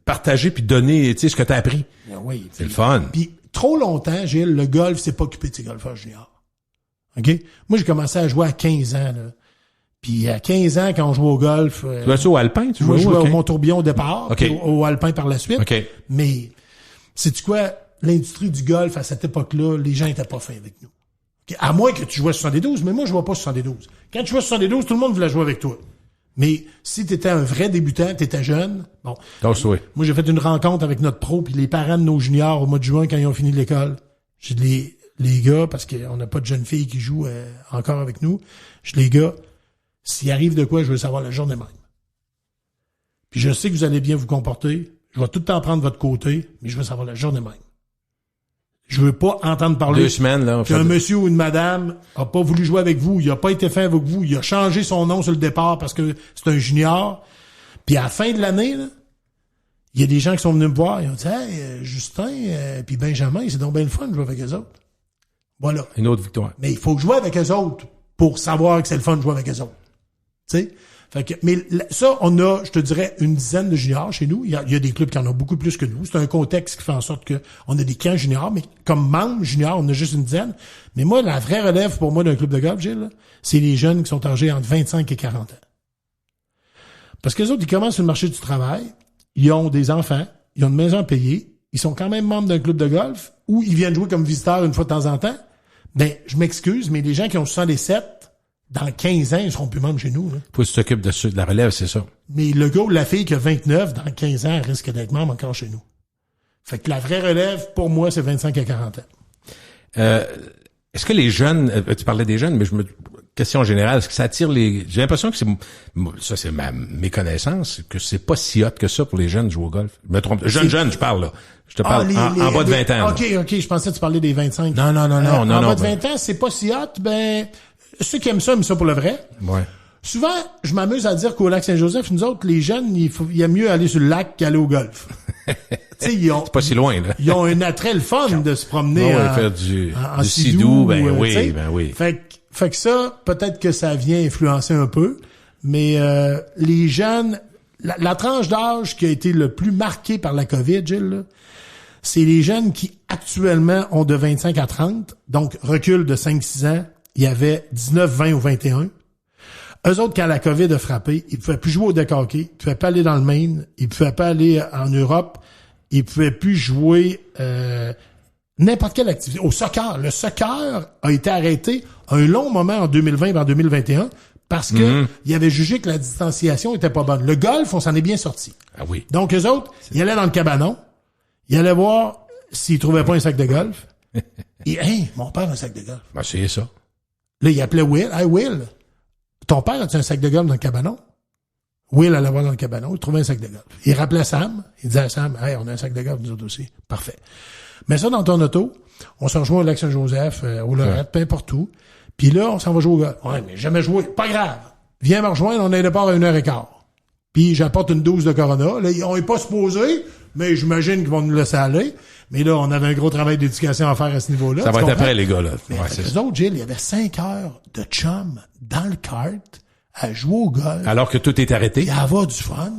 partager puis donner, tu sais, ce que t'as appris. Oui. C'est le fun. Puis, trop longtemps, Gilles, le golf s'est pas occupé de ses golfeurs juniors. OK? Moi, j'ai commencé à jouer à 15 ans, là. Puis à 15 ans, quand on jouait au golf... tu jouais au Alpin? Moi, je jouais au Mont-Tourbillon au départ, puis au Alpin par la suite. Mais, sais-tu quoi? L'industrie du golf, à cette époque-là, les gens étaient pas fins avec nous. Okay? À moins que tu jouais 72, mais moi, je jouais pas 72. Quand tu jouais 72, tout le monde voulait jouer avec toi. Mais si t'étais un vrai débutant, t'étais jeune, bon. Moi, j'ai fait une rencontre avec notre pro puis les parents de nos juniors au mois de juin quand ils ont fini l'école. J'ai dit, les gars, parce qu'on n'a pas de jeunes filles qui jouent encore avec nous, j'ai dit, les gars, s'il arrive de quoi, je veux savoir la journée même. Puis je sais que vous allez bien vous comporter. Je vais tout le temps prendre votre côté, mais je veux savoir la journée même. Je veux pas entendre parler 2 semaines, là, qu'un monsieur ou une madame a pas voulu jouer avec vous, il a pas été fin avec vous, il a changé son nom sur le départ parce que c'est un junior. Puis à la fin de l'année, là, il y a des gens qui sont venus me voir, ils ont dit « Hey, Justin, puis Benjamin, c'est donc bien le fun de jouer avec eux autres. » Voilà. Une autre victoire. Mais il faut jouer avec eux autres pour savoir que c'est le fun de jouer avec eux autres. Tu sais? Fait que, mais ça, on a, je te dirais, une dizaine de juniors chez nous. Il y a des clubs qui en ont beaucoup plus que nous. C'est un contexte qui fait en sorte que on a des camps juniors, mais comme membres juniors, on a juste une dizaine. Mais moi, la vraie relève pour moi d'un club de golf, Gilles, c'est les jeunes qui sont âgés entre 25 et 40 ans. Parce que les autres, ils commencent sur le marché du travail, ils ont des enfants, ils ont une maison à payer, ils sont quand même membres d'un club de golf, ou ils viennent jouer comme visiteurs une fois de temps en temps. Ben, je m'excuse, mais les gens qui ont 67, dans 15 ans, ils seront plus membres chez nous. Là. Faut que tu t'occupes de la relève, c'est ça. Mais le gars ou la fille qui a 29, dans 15 ans, risque d'être membre encore chez nous. Fait que la vraie relève, pour moi, c'est 25 à 40 ans. Est-ce que les jeunes, tu parlais des jeunes, mais question générale, est-ce que ça attire les... J'ai l'impression que c'est mes connaissances, que c'est pas si hot que ça pour les jeunes de jouer au golf. Je me trompe. Jeunes, je parle, là. Je te parle en bas de 20 ans. OK, je pensais que tu parlais des 25. Non. En bas de 20 ans, c'est pas si hot, ceux qui aiment ça pour le vrai. Ouais. Souvent, je m'amuse à dire qu'au lac Saint-Joseph, nous autres, les jeunes, il aime mieux aller sur le lac qu'aller au golf. C'est pas si loin, là. Ils ont un attrait le fun de se promener faire du sidou, oui. Fait que ça, peut-être que ça vient influencer un peu, mais les jeunes, la tranche d'âge qui a été le plus marquée par la COVID, Gilles, là, c'est les jeunes qui actuellement ont de 25 à 30, donc recul de 5-6 ans, il y avait 19, 20 ou 21. Eux autres, quand la COVID a frappé, ils pouvaient plus jouer au deck hockey, ils pouvaient pas aller dans le Maine, ils pouvaient pas aller en Europe, ils pouvaient plus jouer n'importe quelle activité. Au soccer, le soccer a été arrêté un long moment en 2020 et en 2021 parce que il avait jugé que la distanciation était pas bonne. Le golf, on s'en est bien sorti. Ah oui. Donc eux autres, ils allaient dans le cabanon, ils allaient voir s'ils trouvaient pas un sac de golf. Et mon père a un sac de golf. Ben, c'est ça. Là, il appelait Will. Hey Will, ton père a-tu un sac de golf dans le cabanon? Will allait voir dans le cabanon, il trouvait un sac de golf. Il rappelait Sam, il disait à Sam, hey, on a un sac de golf, nous autres aussi. Parfait. Mets ça dans ton auto, on se rejoint au lac Saint-Joseph, au Lorette, peu importe où. Puis là, on s'en va jouer au golf. Ouais, mais jamais joué. Pas grave. Viens me rejoindre, on est départ à 1h15. Puis j'apporte une dose de Corona. Là, on est pas supposé, mais j'imagine qu'ils vont nous laisser aller. Mais là, on avait un gros travail d'éducation à faire à ce niveau-là. Ça va être après, les gars, là. Mais les autres, Gilles, il y avait 5 heures de chum dans le kart à jouer au golf. Alors que tout est arrêté. Il y avait du fun.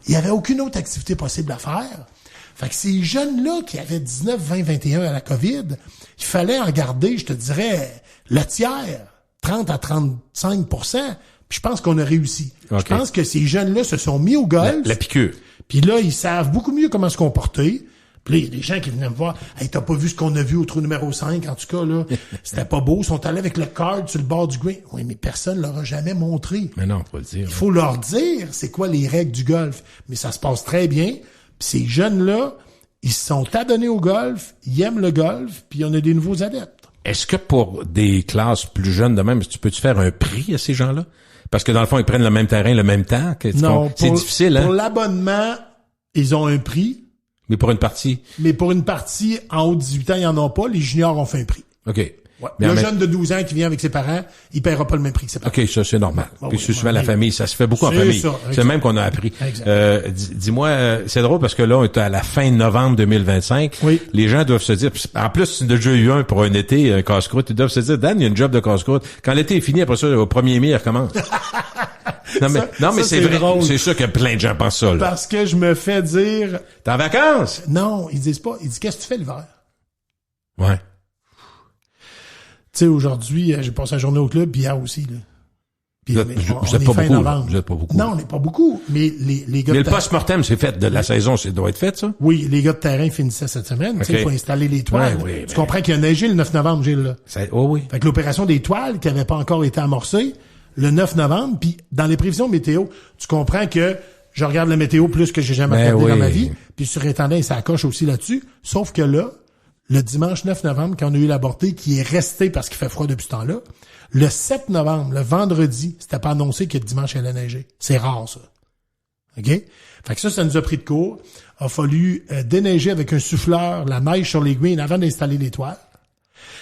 Il y avait aucune autre activité possible à faire. Fait que ces jeunes-là qui avaient 19, 20, 21 à la COVID, il fallait en garder, je te dirais, le tiers, 30 à 35 %. Puis je pense qu'on a réussi. Okay. Je pense que ces jeunes-là se sont mis au golf. La piqûre. Puis là, ils savent beaucoup mieux comment se comporter. Puis là, il y a des gens qui venaient me voir. Hey, t'as pas vu ce qu'on a vu au trou numéro 5, en tout cas, là. C'était pas beau. Ils sont allés avec le card sur le bord du green. Oui, mais personne leur a jamais montré. Mais non, faut le dire. Il faut leur dire c'est quoi les règles du golf. Mais ça se passe très bien. Puis ces jeunes-là, ils se sont adonnés au golf, ils aiment le golf, puis on a des nouveaux adeptes. Est-ce que pour des classes plus jeunes de même, peux-tu faire un prix à ces gens-là? Parce que dans le fond, ils prennent le même terrain, le même temps. Non, c'est difficile, hein? Pour l'abonnement, ils ont un prix. Mais pour une partie? Mais pour une partie, en haut de 18 ans, ils en ont pas. Les juniors ont fait un prix. OK. Ouais. Le jeune de 12 ans qui vient avec ses parents, il paiera pas le même prix que ses parents. OK, ça, c'est normal. Puis c'est souvent la famille. Ça se fait beaucoup en famille. C'est le même qu'on a appris. Dis-moi, c'est drôle parce que là, on est à la fin novembre 2025. Oui. Les gens doivent se dire, en plus, il y a déjà eu un pour un été, un casse-croûte. Ils doivent se dire, Dan, il y a une job de casse-croûte. Quand l'été est fini, après ça, au 1er mai, il recommence. Non, mais c'est vrai. Drôle. C'est sûr que plein de gens pensent ça, là. Parce que je me fais dire... T'es en vacances? Non, ils disent pas. Ils disent, qu'est-ce que tu fais l'hiver? Ouais. Tu sais, aujourd'hui, j'ai passé la journée au club, puis hier aussi, là. Puis, vous êtes pas beaucoup, vous êtes pas beaucoup. Non, on n'est pas beaucoup, mais les gars... Mais le post-mortem, c'est fait de la saison, ça doit être fait, ça? Oui, les gars de terrain finissaient cette semaine. Okay. Tu sais, il faut installer les toiles. Ouais, tu comprends qu'il y a neigé le 9 novembre, Gilles, là. Oui. Fait que l'opération des toiles, qui n'avait pas encore été amorcée, le 9 novembre, puis dans les prévisions météo, tu comprends que je regarde la météo plus que j'ai jamais regardé dans ma vie, puis sur Internet, ça accroche aussi là-dessus, sauf que là, le dimanche 9 novembre, quand on a eu l'avorté, qui est resté parce qu'il fait froid depuis ce temps-là, le 7 novembre, le vendredi, c'était pas annoncé que le dimanche allait neiger. C'est rare, ça. OK? Fait que ça nous a pris de court. A fallu déneiger avec un souffleur la neige sur les greens avant d'installer les toiles.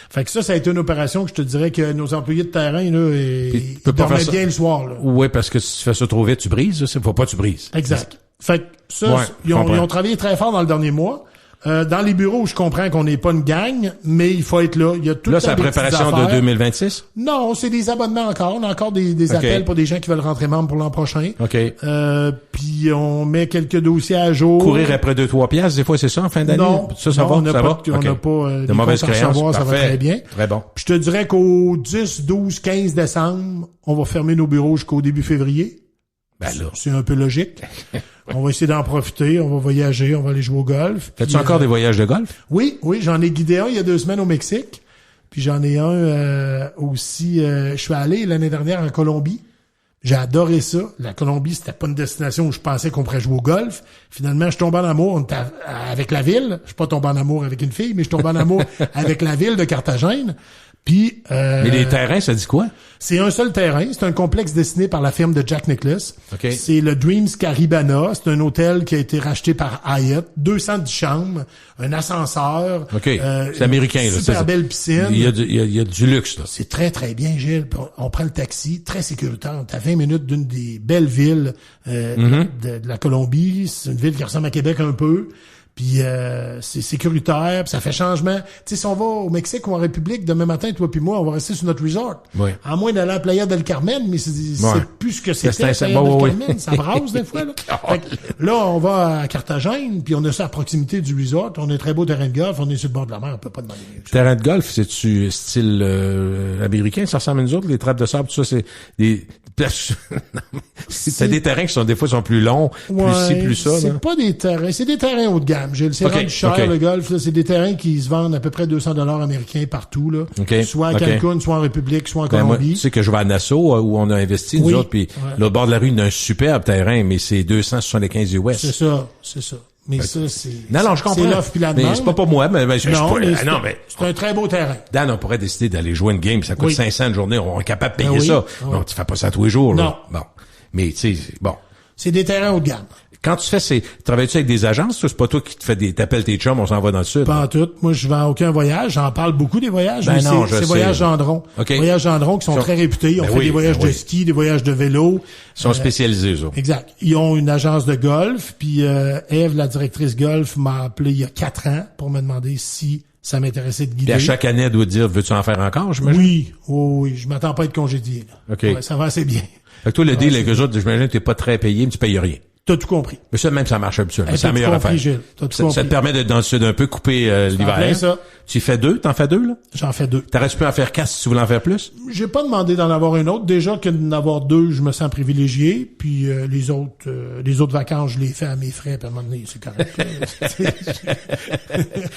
Fait que ça a été une opération que je te dirais que nos employés de terrain, là, ils dormaient bien le soir, là. Oui, parce que si tu fais ça trop vite, tu brises, ça. Faut pas que tu brises. Exact. Fait que ça, ils ont travaillé très fort dans le dernier mois. Dans les bureaux, je comprends qu'on n'est pas une gang, mais il faut être là. Il y a tout là, c'est la préparation de 2026? Non, c'est des abonnements encore. On a encore des appels pour des gens qui veulent rentrer membres pour l'an prochain. OK. Puis on met quelques dossiers à jour. Courir après 2-3 piastres, des fois, c'est ça, en fin d'année? Non. Ça va? On n'a pas de mauvaises créances. Ça va très bien. Très bon. Puis je te dirais qu'au 10, 12, 15 décembre, on va fermer nos bureaux jusqu'au début février. Ben là. C'est un peu logique. On va essayer d'en profiter, on va voyager, on va aller jouer au golf. Fais-tu encore des voyages de golf? Oui, j'en ai guidé un il y a 2 semaines au Mexique. Puis j'en ai un aussi, je suis allé l'année dernière en Colombie. J'ai adoré ça. La Colombie, c'était pas une destination où je pensais qu'on pourrait jouer au golf. Finalement, je tombe en amour avec la ville. Je suis pas tombé en amour avec une fille, mais je tombe en amour avec la ville de Carthagène. Puis, Mais les terrains, ça dit quoi? c'est un seul terrain. C'est un complexe dessiné par la firme de Jack Nicklaus. Okay. C'est le Dreams Caribana. C'est un hôtel qui a été racheté par Hyatt. 210 chambres, un ascenseur. OK. C'est américain, là. Super belle piscine. Il y a du luxe, là. C'est très, très bien, Gilles. On prend le taxi, très sécuritaire. On est à 20 minutes d'une des belles villes de la Colombie. C'est une ville qui ressemble à Québec un peu. Puis c'est sécuritaire, puis ça fait changement. Tu sais, si on va au Mexique ou en République, demain matin, toi puis moi, on va rester sur notre resort. Oui. À moins d'aller à la Playa del Carmen, mais c'est plus ce que c'était, la Playa del Carmen. Ça brasse des fois, là. Fait que, là, on va à Carthagène, puis on a ça à proximité du resort. On a un très beau terrain de golf, on est sur le bord de la mer, on peut pas demander mieux. Terrain de golf, c'est-tu style américain? Ça ressemble à nous autres, les trappes de sable, tout ça, c'est des... c'est des terrains qui sont des fois sont plus longs, plus ci, plus ça. C'est là. pas des terrains, c'est des terrains haut de gamme. C'est rendu cher, le golf. Là, c'est des terrains qui se vendent à peu près 200 $ américains partout, là. Soit à Cancun, soit en République, soit en Colombie. Moi, tu sais que je vais à Nassau, où on a investi, nous autres, puis là, au bord de la rue, il y a un superbe terrain, mais c'est 275 US. C'est ça. Mais ça, c'est... Non, je comprends. C'est l'offre puis la demande. Mais c'est pas pour moi, mais c'est un très beau terrain. Dan, on pourrait décider d'aller jouer une game, ça coûte 500 une journée, on est capable de payer ça. Non, tu fais pas ça tous les jours, là. Non. Bon. Mais, tu sais, bon. C'est des terrains haut de gamme. Quand tu fais travailles-tu avec des agences? C'est pas toi qui te fais t'appelles tes chums, on s'en va dans le sud. Pas en tout. Moi, je vends aucun voyage. J'en parle beaucoup des voyages. Ben non, c'est Voyages Gendron. Okay. Voyages Gendron qui sont très réputés. Ils ont fait des voyages de ski, des voyages de vélo. Ils sont spécialisés, eux. Exact. Ils ont une agence de golf. Puis, Ève, la directrice golf, m'a appelé il y a 4 ans pour me demander si ça m'intéressait de guider. Puis à chaque année, elle doit dire, veux-tu en faire encore, j'imagine? Oui. Je m'attends pas à être congédié, là. OK. Ouais, ça va assez bien. Fait que toi, le deal avec eux autres, j'imagine que t'es pas très payé, mais tu payes rien. T'as tout compris. Mais ça, même, ça marche habituellement. C'est la T'as meilleure tout compris, affaire. Gilles. T'as tout compris. Ça te permet d'être dans le sud un peu, couper l'hiver. Ça. Tu fais 2? T'en fais 2, là? J'en fais 2. T'aurais-tu pu en faire 4 si tu voulais en faire plus? J'ai pas demandé d'en avoir une autre. Déjà que d'en avoir 2, je me sens privilégié. Puis les autres vacances, je les fais à mes frais. Puis à un moment donné, c'est correct.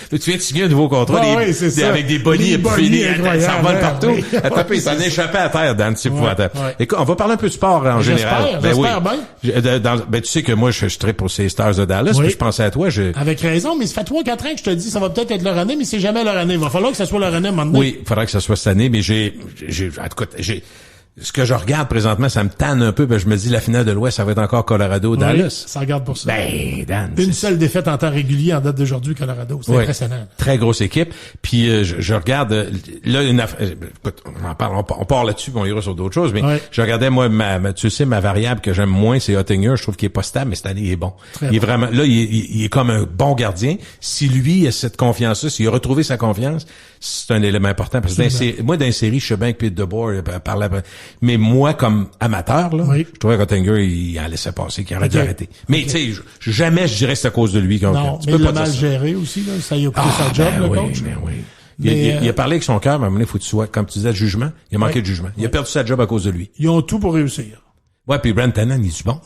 Tu viens de signer un nouveau contrat avec des bonnies incroyables. Ça vole partout. Oui. Attends, il s'en est échappé à terre, Dan. C'est épouvantable. Écoute, on va parler un peu de sport en général. J'espère bien. Tu sais que moi, je tripe pour ces Stars de Dallas. Puis je pensais à toi. Avec raison, mais ça fait 3-4 ans que je te dis, ça va peut-être être leur année, mais c'est jamais leur année. Il va falloir que ça soit leur année maintenant. Oui, il faudra que ça soit cette année, mais ce que je regarde présentement, ça me tanne un peu, je me dis la finale de l'Ouest, ça va être encore Colorado-Dallas. Ça regarde pour ça. Ben, Dan. Une seule défaite en temps régulier en date d'aujourd'hui, Colorado. C'est impressionnant. Très grosse équipe. Puis je regarde là écoute, on part là-dessus, on ira sur d'autres choses, mais je regardais moi tu sais ma variable que j'aime moins, c'est Oettinger, je trouve qu'il est pas stable, mais cette année il est bon. Il est vraiment là, il est comme un bon gardien. Si lui a cette confiance-là, s'il a retrouvé sa confiance, c'est un élément important parce que moi dans les séries, je sais bien que Pete DeBoer parlait. Mais moi, comme amateur, là, je trouvais qu'Oettinger, il en laissait passer, qu'il aurait dû arrêter. Mais, tu sais, jamais je dirais que c'est à cause de lui. Non, mais il l'a mal géré aussi, là. Ça y a pris sa job, le coach. Il a parlé avec son cœur, mais à un moment donné, faut que tu sois, comme tu disais, le jugement. Il a manqué de jugement. Il a perdu sa job à cause de lui. Ils ont tout pour réussir. Ouais, puis Brent Tannen, il est bon.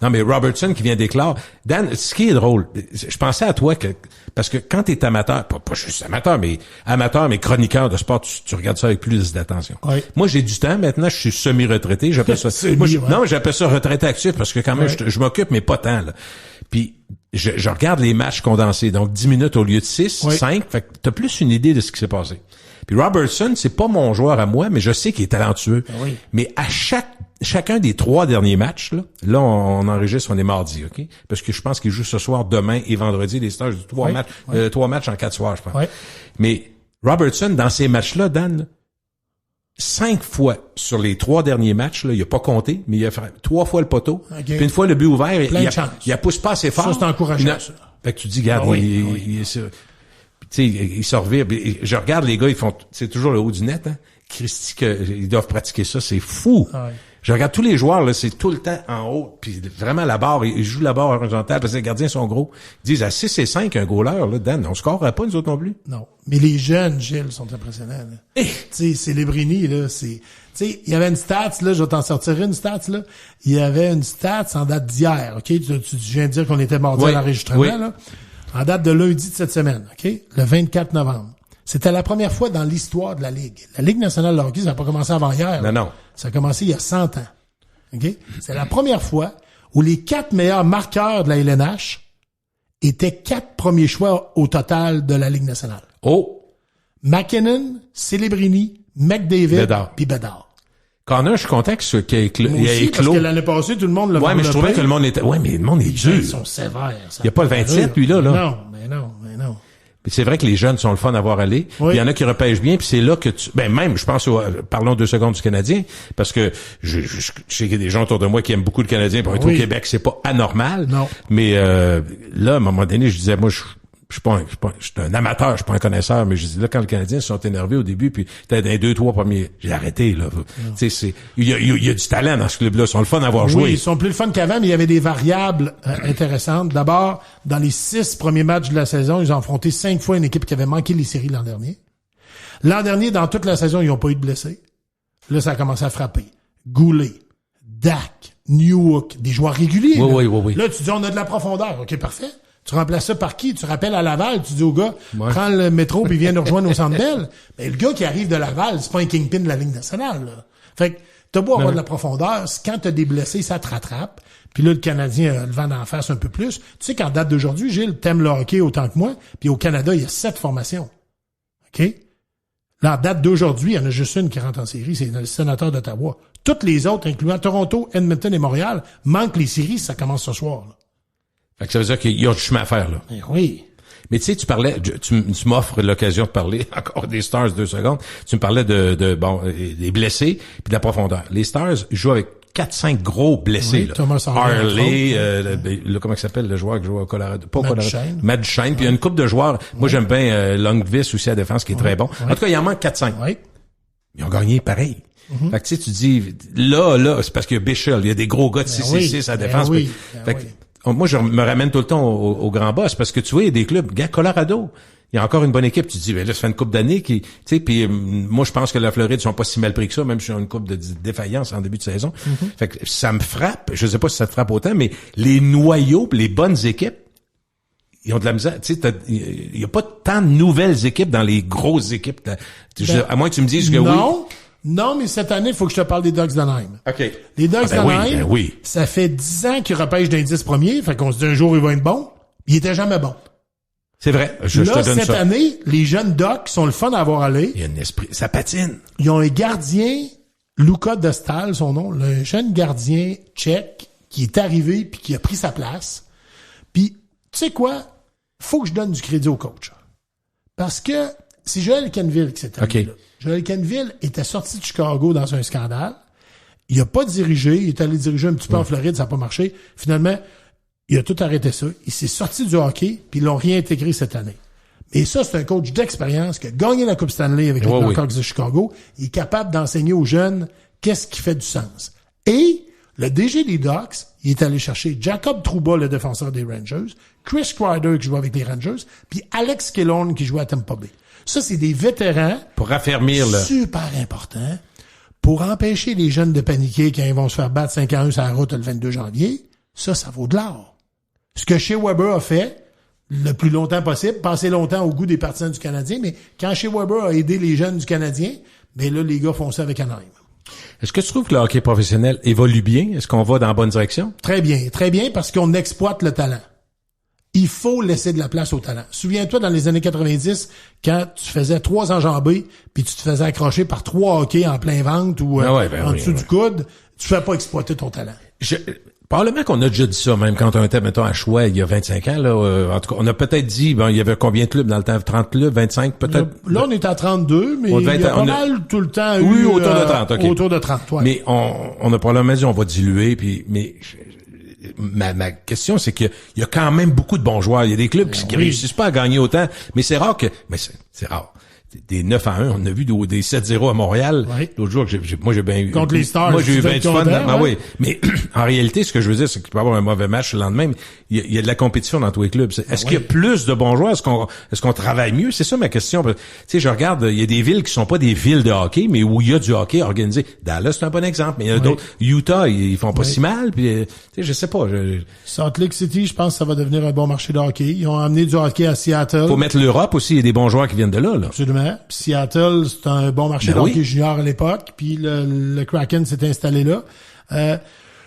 Non, mais Robertson qui vient d'éclore. Dan, ce qui est drôle, je pensais à toi parce que quand t'es amateur, pas juste amateur, mais chroniqueur de sport, tu regardes ça avec plus d'attention. Moi, j'ai du temps maintenant, je suis semi-retraité, j'appelle ça. Non, j'appelle ça retraité actif parce que quand même, je m'occupe, mais pas tant, là. Puis, je regarde les matchs condensés, donc 10 minutes au lieu de 6, 5, fait que t'as plus une idée de ce qui s'est passé. Puis Robertson, c'est pas mon joueur à moi, mais je sais qu'il est talentueux. Mais à chacun des 3 derniers matchs, là on enregistre, on est mardi, OK? Parce que je pense qu'il joue ce soir, demain et vendredi, les stages de 3 matchs, 3 matchs en 4 soirs, je pense. Mais Robertson, dans ces matchs-là, Dan, 5 fois sur les 3 derniers matchs, là, il a pas compté, mais il a fait 3 fois le poteau, puis une fois le but ouvert, il pousse pas assez fort. Ça, c'est encourageant, ça. Fait que tu dis, regarde, tu sais, ils se revirent. Je regarde les gars, ils font, c'est toujours le haut du net, hein. Christy, ils doivent pratiquer ça, c'est fou. Je regarde tous les joueurs, là, c'est tout le temps en haut, puis vraiment la barre, ils jouent la barre horizontale parce que les gardiens sont gros. Ils disent à 6 et 5, un goaler, là, Dan, on scorerait pas nous autres non plus. Non. Mais les jeunes, Gilles, sont impressionnants, là. Tu sais, Celebrini, là, tu sais, il y avait une stats, là, je vais t'en sortir une stats, là. Il y avait une stats en date d'hier, OK? Tu viens de dire qu'on était mardi à l'enregistrement, là. En date de lundi de cette semaine, OK? Le 24 novembre. C'était la première fois dans l'histoire de la Ligue. La Ligue nationale de hockey, ça n'a pas commencé avant hier. Non. Ça a commencé il y a 100 ans. OK? C'est la première fois où les 4 meilleurs marqueurs de la LNH étaient 4 premiers choix au total de la Ligue nationale. McKinnon, Celebrini, McDavid puis Bedard. Connor, je suis content qu'il ait éclos. Parce que l'année passée, tout le monde l'a Ouais, mais je trouvais que le monde était... Ouais, mais le monde est dur. Ils sont sévères. Il n'y a pas le 27, lui, là. Non. Puis c'est vrai que les jeunes sont le fun à voir aller. Oui. Il y en a qui repêchent bien, puis c'est là que même, je pense parlons 2 secondes du Canadien, parce que je sais qu'il y a des gens autour de moi qui aiment beaucoup le Canadien, pour être au Québec, c'est pas anormal. Non. Mais là, à un moment donné, je disais, moi, je suis un amateur, je suis pas un connaisseur, mais je dis là, quand les Canadiens se sont énervés au début, puis t'as les 2-3 premiers, j'ai arrêté, là. Tu sais, il y a du talent dans ce club-là, ils sont le fun à avoir joué. Oui, ils sont plus le fun qu'avant, mais il y avait des variables intéressantes. D'abord, dans les 6 premiers matchs de la saison, ils ont affronté 5 fois une équipe qui avait manqué les séries l'an dernier. L'an dernier, dans toute la saison, ils n'ont pas eu de blessés. Là, ça a commencé à frapper. Goulet, Dak, Newhook, des joueurs réguliers. Oui. Là, tu dis, on a de la profondeur. OK, parfait. Tu remplaces ça par qui? Tu rappelles à Laval, tu dis au gars, prends le métro puis viens nous rejoindre au Centre Bell. Mais le gars qui arrive de Laval, c'est pas un kingpin de la Ligue nationale, là. Fait que t'as beau avoir de la profondeur, quand t'as des blessés, ça te rattrape. Puis là, le Canadien a le vent d'en face un peu plus. Tu sais qu'en date d'aujourd'hui, Gilles, t'aimes le hockey autant que moi, puis au Canada, il y a 7 formations. OK? Là, en date d'aujourd'hui, il y en a juste une qui rentre en série, c'est le Sénateur d'Ottawa. Toutes les autres, incluant Toronto, Edmonton et Montréal, manquent les séries, ça commence ce soir, là. Fait que ça veut dire qu'il y a du chemin à faire, là. Oui. Mais tu sais, tu m'offres l'occasion de parler encore des Stars 2 secondes. Tu me parlais des blessés puis de la profondeur. Les Stars jouent avec 4-5 gros blessés, là. Thomas Harley, comment il s'appelle le joueur qui joue au Colorado? Pas au Colorado. Matt Duchene. Puis il y a une couple de joueurs. Moi, j'aime bien Lundqvist aussi à la défense qui est très bon. En tout cas, il en manque 4-5. Oui. Ils ont gagné pareil. Fait que tu sais, tu dis, là, c'est parce qu'il y a Bichel. Il y a des gros gars de 6-6 à la défense. Fait que, moi, je me ramène tout le temps au grand boss parce que tu vois, il y a des clubs, Colorado, il y a encore une bonne équipe. Tu te dis, ben là, ça fait une coupe d'années qui, tu sais, puis moi, je pense que la Floride sont pas si mal pris que ça, même sur une coupe de défaillance en début de saison. Fait que ça me frappe. Je sais pas si ça te frappe autant, mais les noyaux, les bonnes équipes, ils ont de la misère. Tu sais, il y a pas tant de nouvelles équipes dans les grosses équipes. À moins que tu me dises que oui. Non, mais cette année, il faut que je te parle des Ducks d'Anaheim. OK. Les Ducks d'Anaheim, oui. Ça fait 10 ans qu'ils repêchent d'un 10 premiers, fait qu'on se dit un jour, il va être bon. Il était jamais bon. C'est vrai. Je te donne ça. Cette année, les jeunes Ducks sont le fun à avoir aller. Il y a un esprit. Ça patine. Ils ont un gardien, Luka Dostal, son nom, le jeune gardien tchèque, qui est arrivé puis qui a pris sa place. Puis, tu sais quoi? Faut que je donne du crédit au coach. Parce que c'est Joel Kenville qui s'est arrivé là. Joel Kenville était sorti de Chicago dans un scandale. Il a pas dirigé. Il est allé diriger un petit peu en Floride, ça n'a pas marché. Finalement, il a tout arrêté ça. Il s'est sorti du hockey, puis ils l'ont réintégré cette année. Et ça, c'est un coach d'expérience qui a gagné la Coupe Stanley avec les Blackhawks de Chicago. Il est capable d'enseigner aux jeunes qu'est-ce qui fait du sens. Et le DG des Ducks, il est allé chercher Jacob Trouba, le défenseur des Rangers, Chris Kreider qui joue avec les Rangers, puis Alex Killorn qui joue à Tampa Bay. Ça, c'est des vétérans. Pour raffermir le... Super important. Pour empêcher les jeunes de paniquer quand ils vont se faire battre 5-1 sur la route le 22 janvier. Ça vaut de l'or. Ce que Shea Weber a fait le plus longtemps possible, passer longtemps au goût des partisans du Canadien, mais quand Shea Weber a aidé les jeunes du Canadien, ben là, les gars font ça avec Anaheim. Est-ce que tu trouves que le hockey professionnel évolue bien? Est-ce qu'on va dans la bonne direction? Très bien, parce qu'on exploite le talent. Il faut laisser de la place au talent. Souviens-toi, dans les années 90, quand tu faisais 3 enjambées, puis tu te faisais accrocher par 3 hockey en plein ventre ou en dessous du coude, tu fais pas exploiter ton talent. Probablement qu'on a déjà dit ça, même quand on était, mettons, à Choix, il y a 25 ans, là. En tout cas, on a peut-être dit, il y avait combien de clubs dans le temps? 30 clubs, 25, peut-être? Là, on est à 32, mais il y a pas mal tout le temps eu... Oui, autour de 30, OK. Autour de 30, ouais. Mais on a probablement dit, on va diluer, mais ma question, c'est qu'il y a quand même beaucoup de bons joueurs. Il y a des clubs qui réussissent pas à gagner autant, mais c'est rare c'est rare. Des 9-1, on a vu des 7-0 à Montréal. L'autre jour, moi j'ai bien eu. Contre les Stars. Moi j'ai eu 20 de fun. Oui. Mais en réalité, ce que je veux dire, c'est que tu peux avoir un mauvais match le lendemain, mais il y a de la compétition dans tous les clubs. Est-ce qu'il y a plus de bons joueurs? Est-ce qu'on travaille mieux? C'est ça ma question. Tu sais, je regarde, il y a des villes qui sont pas des villes de hockey, mais où il y a du hockey organisé. Dallas, c'est un bon exemple. Mais il y a d'autres. Utah, ils font pas si mal. Puis, tu sais, je sais pas. Salt Lake City, je pense que ça va devenir un bon marché de hockey. Ils ont amené du hockey à Seattle. Faut mettre l'Europe aussi. Il y a des bons joueurs qui viennent de là. Absolument. Puis Seattle, c'est un bon marché de hockey junior à l'époque. Puis le Kraken s'est installé là.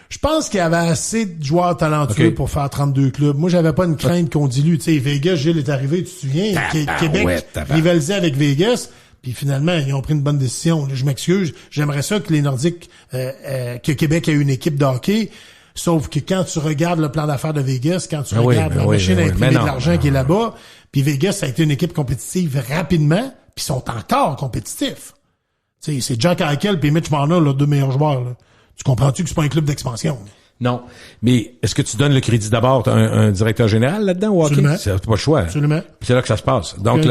Je pense qu'il y avait assez de joueurs talentueux pour faire 32 clubs. Moi, j'avais pas une crainte qu'on dilue. Tu sais, Vegas, Gilles est arrivé, tu te souviens? Québec rivalisait avec Vegas. Puis finalement, ils ont pris une bonne décision. Là, je m'excuse. J'aimerais ça que les Nordiques, que Québec ait une équipe de hockey. Sauf que quand tu regardes le plan d'affaires de Vegas, quand tu regardes la machine à imprimer de l'argent qui est là-bas, puis Vegas, ça a été une équipe compétitive rapidement, puis ils sont encore compétitifs. Tu sais, c'est Jack Eichel puis Mitch Marner, leurs deux meilleurs joueurs. Là. Tu comprends-tu que c'est pas un club d'expansion? Non. Mais est-ce que tu donnes le crédit d'abord à un directeur général là-dedans ou hockey? Absolument. C'est pas le choix. Absolument. Puis c'est là que ça se passe. Donc,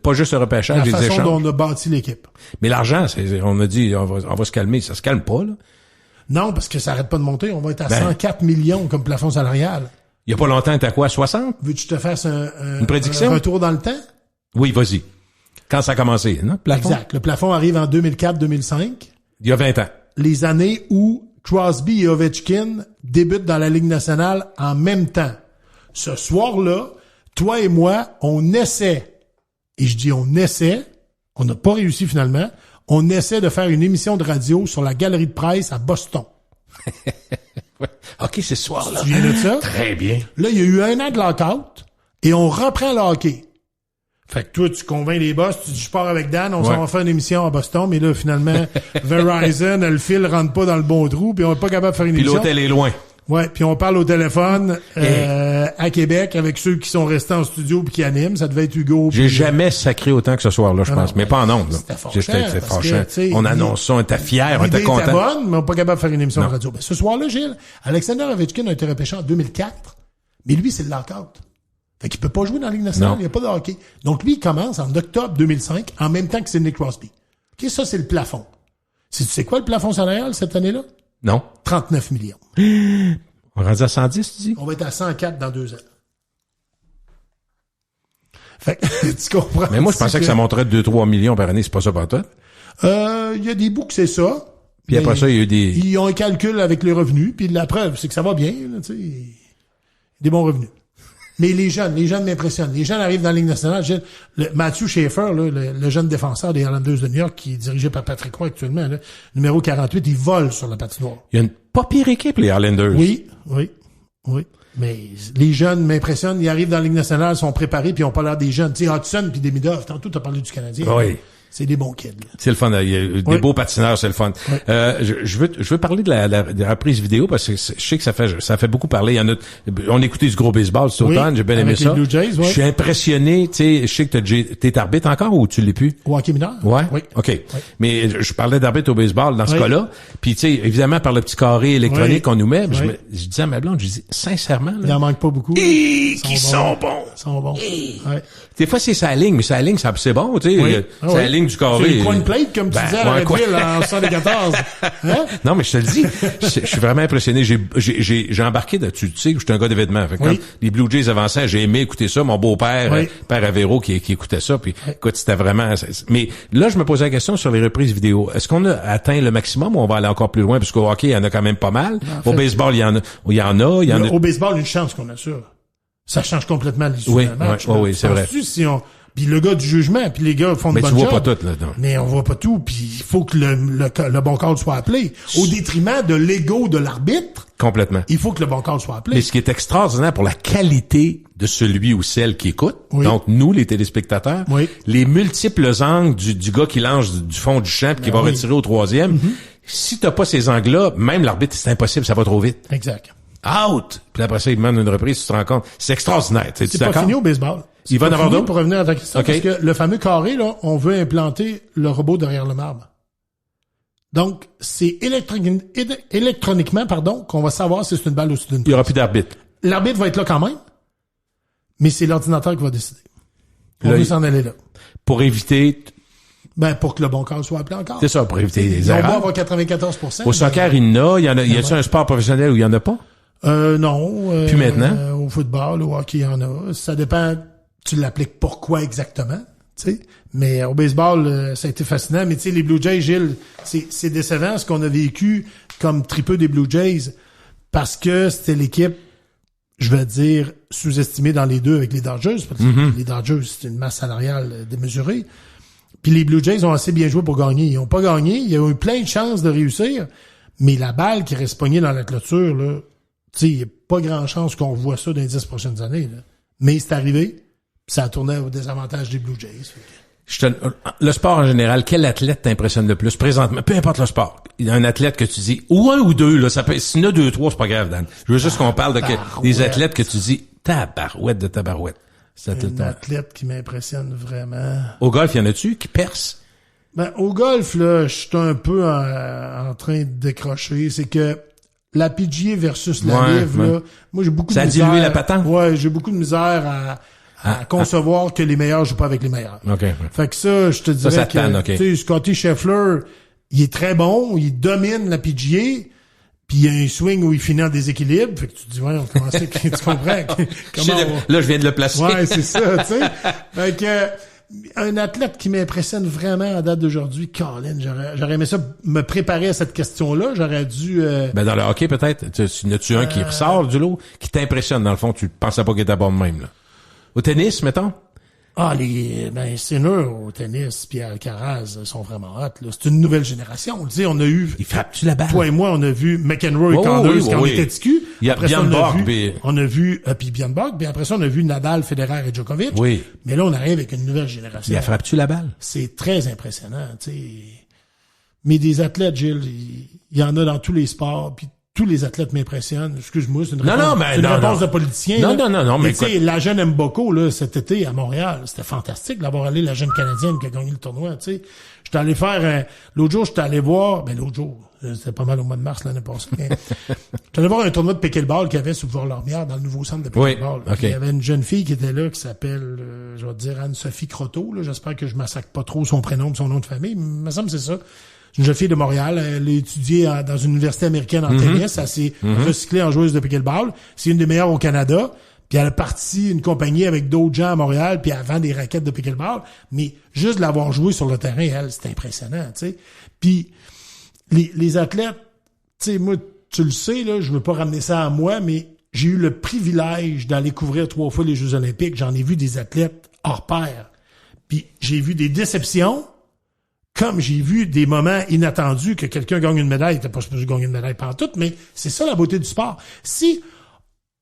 pas juste le repêchage, les échanges. La façon dont on a bâti l'équipe. Mais l'argent, on a dit, on va se calmer. Ça se calme pas, là. Non, parce que ça arrête pas de monter. On va être à 104 millions comme plafond salarial. Il y a pas longtemps, t'es à quoi? 60? Veux-tu que je te fasse une prédiction? Un retour dans le temps? Oui, vas-y. Quand ça a commencé, non? Plafond? Exact. Le plafond arrive en 2004-2005. Il y a 20 ans. Les années où Crosby et Ovechkin débutent dans la Ligue nationale en même temps. Ce soir-là, toi et moi, on essaie, et je dis on essaie, on n'a pas réussi finalement, on essaie de faire une émission de radio sur la galerie de presse à Boston. OK, c'est ce soir-là. Tu viens de ça? Très bien. Là, il y a eu 1 an de lockout et on reprend le hockey. Fait que toi, tu convaincs les boss, tu dis, je pars avec Dan, on s'en va faire une émission à Boston, mais là, finalement, Verizon, le fil rentre pas dans le bon trou, puis on est pas capable de faire une émission. Puis l'hôtel est loin. Ouais, puis on parle au téléphone à Québec avec ceux qui sont restés en studio puis qui animent. Ça devait être Hugo. J'ai jamais sacré autant que ce soir-là, je pense. Mais pas en ondes. C'était fâchant. On annonce ça, on était fiers, on était contents. L'idée était bonne, mais on n'est pas capable de faire une émission de radio. Ben, ce soir-là, Gilles, Alexander Ovechkin a été repêché en 2004, mais lui, c'est le lockout. Fait qu'il peut pas jouer dans la Ligue nationale, il n'y a pas de hockey. Donc lui, il commence en octobre 2005, en même temps que Sidney Crosby. OK, ça, c'est le plafond. Tu sais quoi le plafond salarial cette année-là? Non. 39 millions. On est rendu à 110, tu dis? On va être à 104 dans 2 ans. Fait que, tu comprends? Mais moi, je pensais que ça monterait de 2-3 millions par année. C'est pas ça pour toi? Il y a des bouts que c'est ça. Puis après ça, il y a eu des... Ils ont un calcul avec les revenus. Puis la preuve, c'est que ça va bien. Là, tu sais, des bons revenus. Mais les jeunes m'impressionnent. Les jeunes arrivent dans la Ligue nationale. Matthew Schaefer, là, le jeune défenseur des Islanders de New York, qui est dirigé par Patrick Roy actuellement, là, numéro 48, il vole sur la patinoire. Il y a une pas pire équipe, les Islanders. Oui. Mais les jeunes m'impressionnent. Ils arrivent dans la Ligue nationale, sont préparés, puis ils ont pas l'air des jeunes. Tu sais, Hudson puis Demidov, tantôt t'as parlé du Canadien. Oui. C'est des bons kids. Là. C'est le fun. Il y a des beaux patineurs, c'est le fun. Oui. Je veux parler de la reprise vidéo parce que je sais que ça fait beaucoup parler. Il y en a, on écoutait du gros baseball cet automne, j'ai bien aimé ça. Blue Jays, Je suis impressionné. Tu sais, je sais que t'es arbitre encore ou tu l'es plus? Au hockey mineur? Ouais. Oui. OK. Oui. Mais je parlais d'arbitre au baseball dans ce cas-là. Puis tu sais, évidemment par le petit carré électronique qu'on nous met, je disais à ma blonde, je dis sincèrement là, il en manque pas beaucoup. Qui sont bons. Ils sont bons. Ouais. Des fois c'est sa ligne, mais sa ligne c'est bon, tu sais, c'est la ligne du carré. Plate, comme tu disais à la Redville en 74. Hein? Non, mais je te le dis, je suis vraiment impressionné. J'ai embarqué tu sais que je suis un gars d'événements. Fait que quand les Blue Jays avançaient, j'ai aimé écouter ça. Mon beau-père, Père Avero, qui écoutait ça. Puis, écoute, c'était vraiment... Mais là, je me posais la question sur les reprises vidéo. Est-ce qu'on a atteint le maximum ou on va aller encore plus loin? Parce qu'au hockey, il y en a quand même pas mal. Au baseball, il y en a. Au baseball, une chance qu'on assure. Ça change complètement l'issue d'un match. Oui, c'est vrai. Puis le gars du jugement, puis les gars font de bonnes job. Mais tu vois pas tout, là. Non. Mais on voit pas tout, puis il faut que le bon call soit appelé. Au détriment de l'ego de l'arbitre. Complètement. Il faut que le bon call soit appelé. Mais ce qui est extraordinaire pour la qualité de celui ou celle qui écoute, donc nous, les téléspectateurs, les multiples angles du gars qui lance du fond du champ puis qui va retirer au troisième, si t'as pas ces angles-là, même l'arbitre, c'est impossible, ça va trop vite. Exact. Out! Puis après ça, il demande une reprise, tu te rends compte. C'est extraordinaire. C'est pas fini au baseball. Il va en avoir d'autres? Pour revenir à ta question, parce que le fameux carré, là, on veut implanter le robot derrière le marbre. Donc, c'est électroniquement, qu'on va savoir si c'est une balle ou si c'est une... Il y aura plus d'arbitre. L'arbitre va être là quand même, mais c'est l'ordinateur qui va décider. On veut s'en aller là. Pour éviter... pour que le bon call soit appelé encore. C'est ça, pour éviter les erreurs. On va avoir 94%. Au soccer, il y en a. Y a-t-il un sport professionnel où il y en a pas? Non. Puis maintenant? Au football, au hockey, il y en a. Ça dépend, tu l'appliques pourquoi exactement, tu sais. Mais au baseball, ça a été fascinant. Mais tu sais, les Blue Jays, Gilles, c'est décevant ce qu'on a vécu comme tripeux des Blue Jays parce que c'était l'équipe, je vais dire, sous-estimée dans les deux avec les Dodgers. Parce que les Dodgers, c'est une masse salariale démesurée. Puis les Blue Jays ont assez bien joué pour gagner. Ils ont pas gagné. Il y a eu plein de chances de réussir. Mais la balle qui reste pognée dans la clôture, là, tu sais, il n'y a pas grand chance qu'on voit ça dans les 10 prochaines années. Là. Mais c'est arrivé. Puis ça a tourné au désavantage des Blue Jays. Le sport en général, quel athlète t'impressionne le plus présentement? Peu importe le sport. Il y a un athlète que tu dis, ou un ou deux, là, ça peut, s'il y en a 2, 3, c'est pas grave, Dan. Je veux juste qu'on parle des athlètes que tu dis, tabarouette de tabarouette. Un athlète qui m'impressionne vraiment. Au golf, y en a-tu qui percent? Ben, au golf, là, je suis un peu en train de décrocher. C'est que la PGA versus la LIV, là, moi, j'ai beaucoup de misère. Ça a dilué la patente? Ouais, j'ai beaucoup de misère à concevoir que les meilleurs jouent pas avec les meilleurs. OK. Fait que ça, je te dirais tu sais, Scotty Scheffler, il est très bon, il domine la PGA. Puis il y a un swing où il finit en déséquilibre. Fait que tu te dis, ouais, on commence tu comprends? Là, je viens de le placer. Ouais, c'est ça, tu sais. Fait que, un athlète qui m'impressionne vraiment à date d'aujourd'hui, Colin, j'aurais aimé ça me préparer à cette question-là. J'aurais dû... Ben, dans le hockey, peut-être. N'as-tu un qui ressort du lot, qui t'impressionne, dans le fond, tu pensais pas qu'il était bon de même, là? Au tennis, mettons? Sinner au tennis puis Alcaraz sont vraiment hot, là. C'est une nouvelle génération. Tu sais, on a eu... Il frappe-tu la balle? Toi et moi, on a vu McEnroe et Connors quand on était TQ. Il y a Björn Borg. On a vu, puis Björn Borg, puis après ça, on a vu Nadal, Federer et Djokovic. Oui. Mais là, on arrive avec une nouvelle génération. Il a frappe-tu la balle? C'est très impressionnant, tu sais. Mais des athlètes, Gilles, il y en a dans tous les sports, puis tous les athlètes m'impressionnent. Excuse-moi, c'est une réponse de politicien. Non, mais tu sais, la jeune Mboko, là, cet été à Montréal, c'était fantastique d'avoir allé la jeune Canadienne qui a gagné le tournoi, tu sais. J'étais allé faire, l'autre jour, c'était pas mal au mois de mars l'année passée. J'étais allé voir un tournoi de pickleball qu'il y avait sous Bois-Lormière dans le nouveau centre de pickleball. Oui, okay. Il y avait une jeune fille qui était là qui s'appelle, je vais dire Anne-Sophie Croteau, là. J'espère que je massacre pas trop son prénom et son nom de famille, mais il me semble que c'est ça. C'est une jeune fille de Montréal. Elle a étudié dans une université américaine en tennis. Elle s'est recyclée en joueuse de pickleball. C'est une des meilleures au Canada. Puis elle a parti une compagnie avec d'autres gens à Montréal, puis elle vend des raquettes de pickleball. Mais juste de l'avoir joué sur le terrain, elle, c'est impressionnant, tu sais. Puis les athlètes, tu sais, moi, tu le sais, là, je veux pas ramener ça à moi, mais j'ai eu le privilège d'aller couvrir 3 fois les Jeux olympiques. J'en ai vu des athlètes hors pair. Puis j'ai vu des déceptions, comme j'ai vu des moments inattendus que quelqu'un gagne une médaille, il était pas supposé gagner une médaille pantoute, mais c'est ça la beauté du sport. Si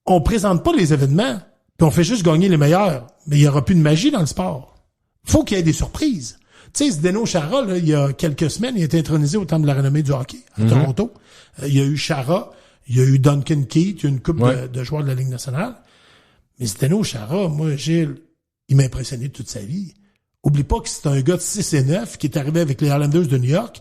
on présente pas les événements, puis on fait juste gagner les meilleurs, mais il y aura plus de magie dans le sport. Faut qu'il y ait des surprises. Tu sais, Zdeno Chara, là, il y a quelques semaines, il a été intronisé au Temple de la renommée du hockey à Toronto. Il y a eu Chara, il y a eu Duncan Keith, il y a eu une couple de joueurs de la Ligue nationale. Mais Zdeno Chara, moi, Gilles, il m'a impressionné toute sa vie. Oublie pas que c'est un gars de 6'9" qui est arrivé avec les Islanders de New York,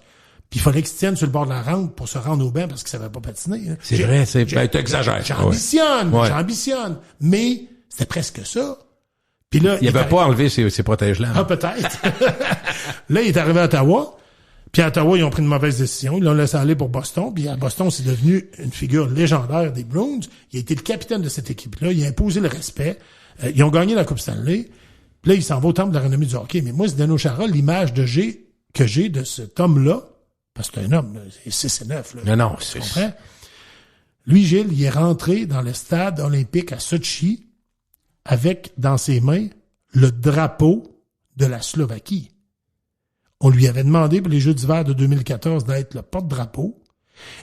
puis il fallait qu'il se tienne sur le bord de la rampe pour se rendre au banc parce qu'il savait pas patiner. Hein. C'est vrai, t'exagères. J'ambitionne, mais c'était presque ça. Puis là, il avait pas enlevé ses protège-lames. Ah, peut-être. Là, il est arrivé à Ottawa, puis à Ottawa, ils ont pris une mauvaise décision. Ils l'ont laissé aller pour Boston, puis à Boston, c'est devenu une figure légendaire des Bruins. Il a été le capitaine de cette équipe-là, il a imposé le respect. Ils ont gagné la Coupe Stanley. Puis là, il s'en va au temple de la renommée du hockey. Mais moi, Zdeno Chara, l'image que j'ai de cet homme-là, parce que c'est un homme, là, c'est 6'9", là. Non, tu comprends? Lui, Gilles, il est rentré dans le stade olympique à Sochi avec, dans ses mains, le drapeau de la Slovaquie. On lui avait demandé pour les Jeux d'hiver de 2014 d'être le porte-drapeau.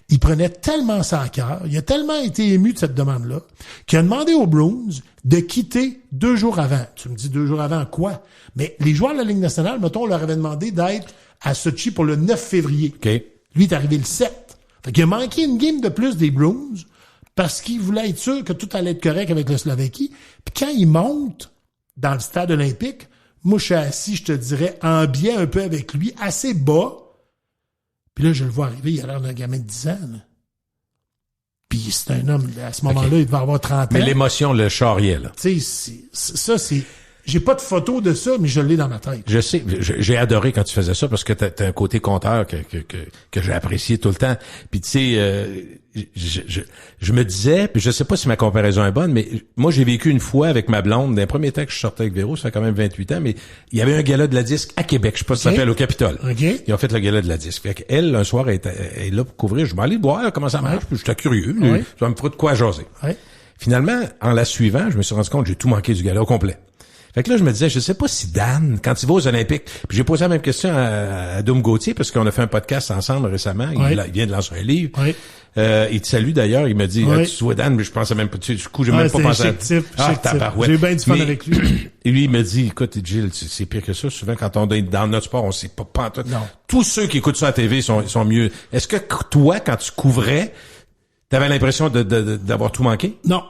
Il prenait tellement ça à cœur, il a tellement été ému de cette demande-là, qu'il a demandé aux Bruins de quitter 2 jours avant. Tu me dis 2 jours avant quoi? Mais les joueurs de la Ligue nationale, mettons, on leur avait demandé d'être à Sochi pour le 9 février. Okay. Lui, il est arrivé le 7. Fait qu'il a manqué une game de plus des Bruins parce qu'il voulait être sûr que tout allait être correct avec la Slovaquie. Puis quand il monte dans le stade olympique, moi, je suis assis, je te dirais, en biais un peu avec lui, assez bas. Puis là, je le vois arriver, il a l'air d'un gamin de 10 ans. Là. Puis c'est un homme, à ce moment-là, il devait avoir 30 ans. Mais l'émotion le charriait, là. Tu sais, ça, c'est... J'ai pas de photo de ça, mais je l'ai dans ma tête. Je sais, j'ai adoré quand tu faisais ça parce que t'as un côté conteur que j'ai apprécié tout le temps. Puis tu sais, je me disais, puis je sais pas si ma comparaison est bonne, mais moi j'ai vécu une fois avec ma blonde, d'un premier temps que je sortais avec Véro, ça fait quand même 28 ans, mais il y avait un gala de la disque à Québec, je sais pas si ça s'appelle au Capitole. Okay. Ils ont fait le gala de la disque. Fait qu'elle, un soir, elle est là pour couvrir. Je vais aller voir comment ça marche, puis j'étais curieux. Oui. Ça me fera de quoi jaser. Oui. Finalement, en la suivant, je me suis rendu compte que j'ai tout manqué du gala au complet. Fait que là, je me disais, je sais pas si Dan, quand il va aux Olympiques, puis j'ai posé la même question à Dom Gauthier, parce qu'on a fait un podcast ensemble récemment, il vient de lancer un livre. Oui. Il te salue d'ailleurs, il m'a dit, tu vois Dan, mais je pensais même pas, du coup, j'ai même pas pensé à... J'ai eu bien du fun avec lui. Et lui, il m'a dit, écoute, Gilles, c'est pire que ça. Souvent, quand on est dans notre sport, on sait pas en tout. Non. Tous ceux qui écoutent ça à la TV sont mieux. Est-ce que toi, quand tu couvrais, t'avais l'impression d'avoir tout manqué? Non.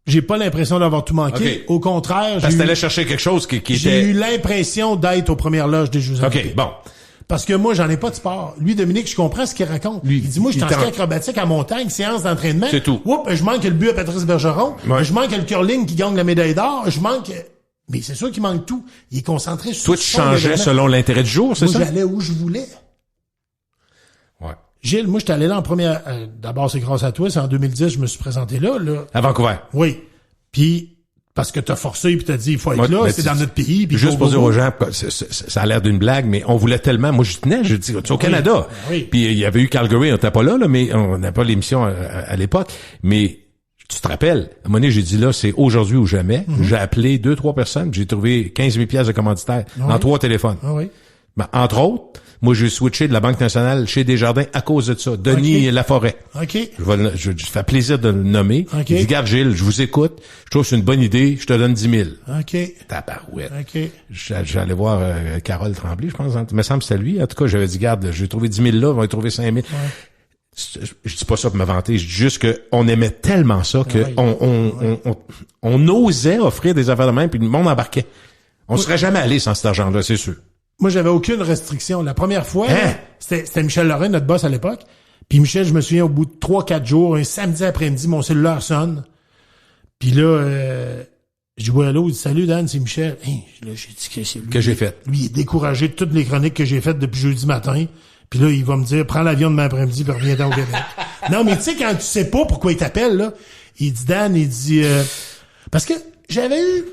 J'ai pas l'impression d'avoir tout manqué. Okay. Au contraire, parce que t'allais chercher quelque chose qui était... J'ai eu l'impression d'être aux premières loges des Jeux olympiques. OK, bon. Parce que moi, j'en ai pas de sport. Lui, Dominique, je comprends ce qu'il raconte. Lui, il dit, moi, je suis en ski acrobatique à montagne, séance d'entraînement. C'est tout. Oups, je manque le but à Patrice Bergeron. Ouais. Je manque le curling qui gagne la médaille d'or. Je manque... Mais c'est sûr qu'il manque tout. Il est concentré sur... Toi, tu changeais selon l'intérêt du jour, c'est ça? Moi, j'allais où je voulais. Ouais. Gilles, moi, j'étais allé là en première... d'abord, c'est grâce à toi. C'est en 2010, je me suis présenté là. À Vancouver. Oui. Puis, parce que t'as forcé puis t'as dit, il faut être là, c'est dans notre pays. Puis juste pour dire aux gens, ça a l'air d'une blague, mais on voulait tellement... Moi, je tenais, je dis, tu es au Canada. Oui. Puis, il y avait eu Calgary, on n'était pas là, mais on n'a pas l'émission à l'époque. Mais... Tu te rappelles, à un moment donné, j'ai dit là, c'est aujourd'hui ou jamais. Mm-hmm. J'ai appelé 2-3 personnes, j'ai trouvé 15 000 piastres de commanditaire dans 3 téléphones. Ah oui. Ben, entre autres, moi, j'ai switché de la Banque nationale chez Desjardins à cause de ça. Denis Laforêt. OK. Je fais plaisir de le nommer. OK. Il dit, garde Gilles, je vous écoute. Je trouve que c'est une bonne idée. Je te donne 10 000. OK. Tabarouette. OK. J'allais voir Carole Tremblay, je pense. Il me semble que c'était lui. En tout cas, j'avais dit, garde, j'ai trouvé 10 000 là, on va y trouver 5 000. Ouais. Je dis pas ça pour me vanter, je dis juste que on aimait tellement ça que on osait offrir des affaires de même puis le monde embarquait. On serait jamais allé sans cet argent-là, c'est sûr. Moi, j'avais aucune restriction. La première fois, c'était Michel Lorrain, notre boss à l'époque. Puis Michel, je me souviens, au bout de 3-4 jours, un samedi après-midi, mon cellulaire sonne. Puis là, je dis, ouais, allô, il dit, salut Dan, c'est Michel. Là, j'ai dit que c'est lui. Que j'ai fait. Lui, il est découragé de toutes les chroniques que j'ai faites depuis jeudi matin. Puis là, il va me dire, prends l'avion demain après-midi, puis reviens-t'en au Québec. Non, mais tu sais, quand tu sais pas pourquoi il t'appelle, là, il dit, Dan, il dit, parce que j'avais eu,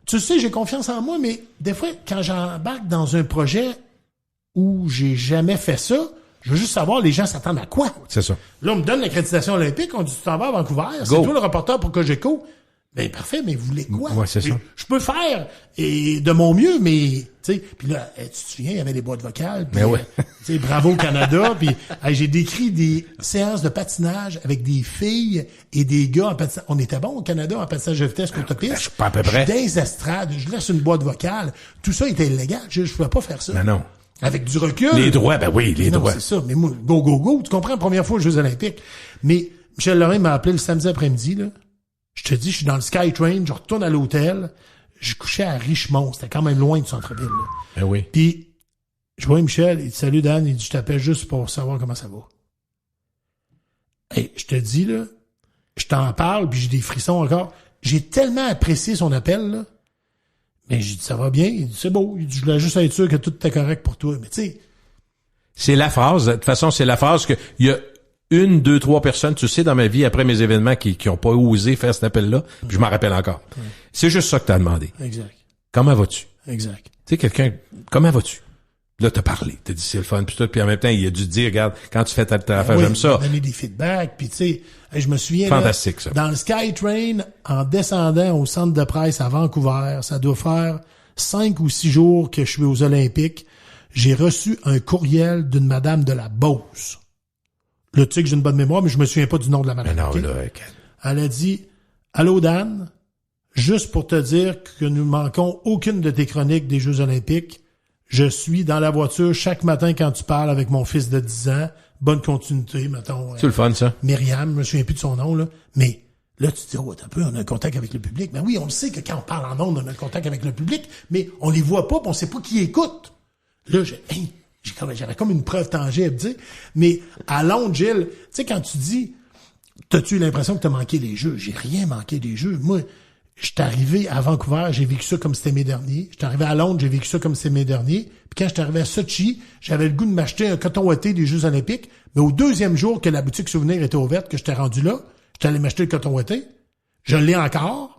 tu sais, j'ai confiance en moi, mais des fois, quand j'embarque dans un projet où j'ai jamais fait ça, je veux juste savoir, les gens s'attendent à quoi? C'est ça. Là, on me donne l'accréditation olympique, on dit, tu t'en vas à Vancouver, c'est toi le reporter pour Cogeco. Ben parfait, mais vous voulez quoi? Ouais, c'est ça. Je peux faire et de mon mieux, mais tu sais, puis là, tu te souviens, il y avait des boîtes vocales, puis tu sais, bravo Canada, puis j'ai décrit des séances de patinage avec des filles et des gars en patinage. On était bon au Canada en patinage de vitesse autopiste. Pas à peu près. Je suis dans les estrades, je laisse une boîte vocale. Tout ça était illégal, je pouvais pas faire ça. Non. Avec du recul. Les droits, ben oui, les droits. C'est ça, mais moi, go, tu comprends, première fois aux Jeux olympiques. Mais Michel Lorrain m'a appelé le samedi après-midi, là. Je te dis, je suis dans le SkyTrain, je retourne à l'hôtel, je couchais à Richemont, c'était quand même loin du centre-ville. Là. Ben oui. Puis, je vois Michel, il dit, salut Dan, il dit, je t'appelle juste pour savoir comment ça va. Hey, je te dis, là, je t'en parle, puis j'ai des frissons encore. J'ai tellement apprécié son appel, là. Mais j'ai dit, ça va bien. Il dit, c'est beau. Il dit, je voulais juste être sûr que tout était correct pour toi. Mais tu sais. C'est la phrase. De toute façon, c'est la phrase que il y a 1, 2, 3 personnes, tu sais, dans ma vie, après mes événements, qui ont pas osé faire cet appel-là, puis je m'en rappelle encore. Ouais. C'est juste ça que t'as demandé. Exact. Comment vas-tu? Exact. Tu sais, quelqu'un, comment vas-tu? Là, t'as parlé, t'as dit c'est le fun, puis en même temps, il a dû te dire, regarde, quand tu fais ta affaire, j'aime ça. Donner des feedbacks, puis tu sais, je me souviens, fantastique, là, ça. Dans le SkyTrain, en descendant au centre de presse à Vancouver, ça doit faire 5 ou 6 jours que je suis aux Olympiques, j'ai reçu un courriel d'une madame de la Beauce. Là, tu sais que j'ai une bonne mémoire, mais je me souviens pas du nom de la madame. Non, là, Elle a dit, allô Dan, juste pour te dire que nous manquons aucune de tes chroniques des Jeux olympiques. Je suis dans la voiture chaque matin quand tu parles avec mon fils de 10 ans. Bonne continuité, mettons. C'est le fun, ça. Myriam, je me souviens plus de son nom, là. Mais là, tu te dis, oh, t'as peu, on a un contact avec le public. Ben oui, on le sait que quand on parle en ondes, on a un contact avec le public, mais on les voit pas, pis on sait pas qui écoute. Là, j'avais comme une preuve tangible, tu sais. Mais à Londres, Gilles, tu sais, quand tu dis, t'as-tu l'impression que t'as manqué les jeux? J'ai rien manqué des jeux. Moi, j'étais arrivé à Vancouver, j'ai vécu ça comme c'était mes derniers. J'étais arrivé à Londres, j'ai vécu ça comme c'était mes derniers. Puis quand j'étais arrivé à Sochi, j'avais le goût de m'acheter un coton ouaté des Jeux olympiques. Mais au deuxième jour que la boutique souvenir était ouverte, que j'étais rendu là, j'étais allé m'acheter le coton ouaté. Je l'ai encore.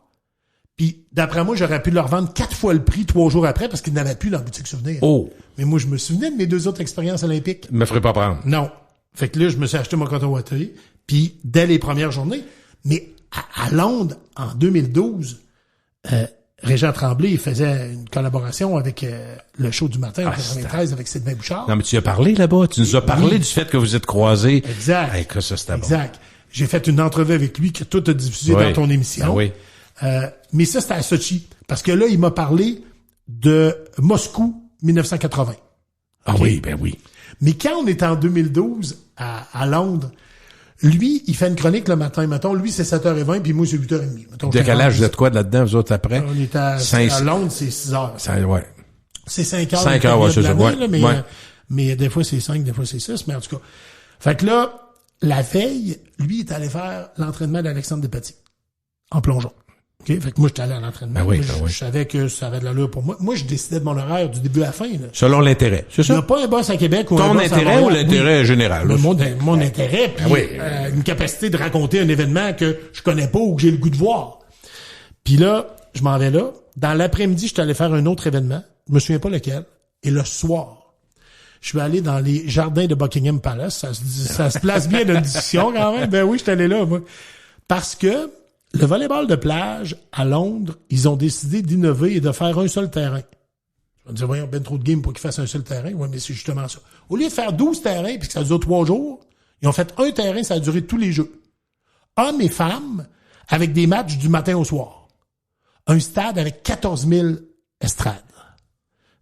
Puis, d'après moi, j'aurais pu leur vendre 4 fois le prix 3 jours après parce qu'ils n'avaient plus dans la boutique souvenir. Oh! Mais moi, je me souvenais de mes 2 autres expériences olympiques. Me ferait pas prendre. Non. Fait que là, je me suis acheté mon coton ouaté. Puis, dès les premières journées. Mais à Londres, en 2012, Régent Tremblay, il faisait une collaboration avec le show du matin en 93 avec Sylvain Bouchard. Non, mais tu as parlé là-bas. Tu nous as parlé du fait que vous êtes croisés. Exact. Hey, que ça, c'était exact. Bon. J'ai fait une entrevue avec lui que tout a diffusé dans ton émission. Ah oui. Mais ça, c'était à Sochi. Parce que là, il m'a parlé de Moscou 1980. Ah okay? oui, ben oui. Mais quand on était en 2012 à Londres, lui, il fait une chronique le matin. Mettons, lui, c'est 7h20, puis moi, c'est 8h30. Décalage, vous êtes quoi là-dedans, vous autres, après? On est à Londres, c'est 6h. Ouais. C'est 5h. 5h, ouais, c'est ça. Ouais. Mais des fois, c'est 5, des fois, c'est 6. Mais en tout cas. Fait que là, la veille, lui, il est allé faire l'entraînement d'Alexandre Despatie. En plongeon. OK? Fait que moi, j'étais allé à l'entraînement. Ben oui, je savais que ça avait de l'allure pour moi. Moi, je décidais de mon horaire du début à la fin, là. Selon l'intérêt. C'est ça? Il n'y a pas un boss à Québec ou ton un boss intérêt à ou l'intérêt général? Mon intérêt, puis une capacité de raconter un événement que je connais pas ou que j'ai le goût de voir. Puis là, je m'en vais là. Dans l'après-midi, je suis allé faire un autre événement. Je me souviens pas lequel. Et le soir, je suis allé dans les jardins de Buckingham Palace. Ça se place bien dans une discussion quand même. Ben oui, je suis allé là, moi. Parce que le volleyball de plage à Londres, ils ont décidé d'innover et de faire un seul terrain. On dit, voyons, ben trop de games pour qu'ils fassent un seul terrain. Oui, mais c'est justement ça. Au lieu de faire 12 terrains puis que ça dure 3 jours, ils ont fait un terrain, ça a duré tous les jeux. Hommes et femmes, avec des matchs du matin au soir. Un stade avec 14 000 estrades.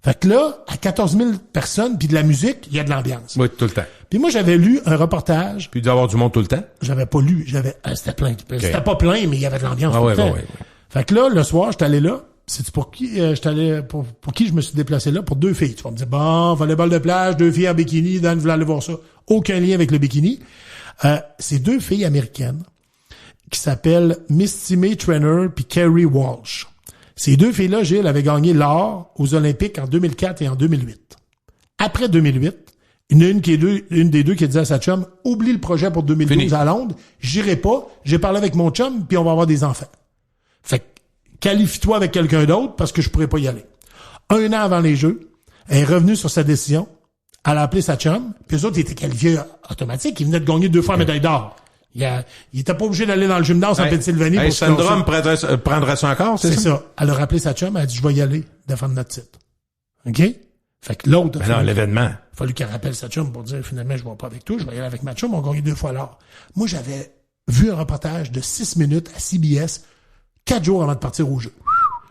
Fait que là, à 14 000 personnes, puis de la musique, il y a de l'ambiance. Oui, tout le temps. Puis moi, j'avais lu un reportage. Puis il doit y avoir du monde tout le temps? J'avais pas lu. C'était plein. Okay. C'était pas plein, mais il y avait de l'ambiance tout le temps. Ouais. Fait que là, le soir, j'étais allé là. C'est pour qui j'étais allé pour qui je me suis déplacé là? Pour 2 filles. Tu vas me dire, bon, volleyball de plage, 2 filles en bikini, Dan voulait aller voir ça. Aucun lien avec le bikini. C'est 2 filles américaines qui s'appellent Misty May Trainer puis Kerry Walsh. Ces 2 filles-là, Gilles, avaient gagné l'or aux Olympiques en 2004 et en 2008. Après 2008, une des deux qui a dit à sa chum, oublie le projet pour 2012 Fini. À Londres, j'irai pas, j'ai parlé avec mon chum, puis on va avoir des enfants. Fait que, qualifie-toi avec quelqu'un d'autre parce que je pourrais pas y aller. 1 an avant les Jeux, elle est revenue sur sa décision, elle a appelé sa chum, puis eux autres, ils étaient qualifiés automatiques, ils venaient de gagner 2 fois la médaille d'or. Il était pas obligé d'aller dans le gymnase en Pennsylvanie pour syndrome prendrait ça encore, c'est ça? C'est ça. Elle a rappelé sa chum, elle a dit, je vais y aller, défendre notre titre. OK? Fait que l'autre... non, l'événement. Il a fallu qu'elle rappelle sa chum pour dire, finalement, je vais pas avec toi, je vais y aller avec ma chum, on a gagné 2 fois l'or. Moi, j'avais vu un reportage de 6 minutes à CBS, 4 jours avant de partir au jeu.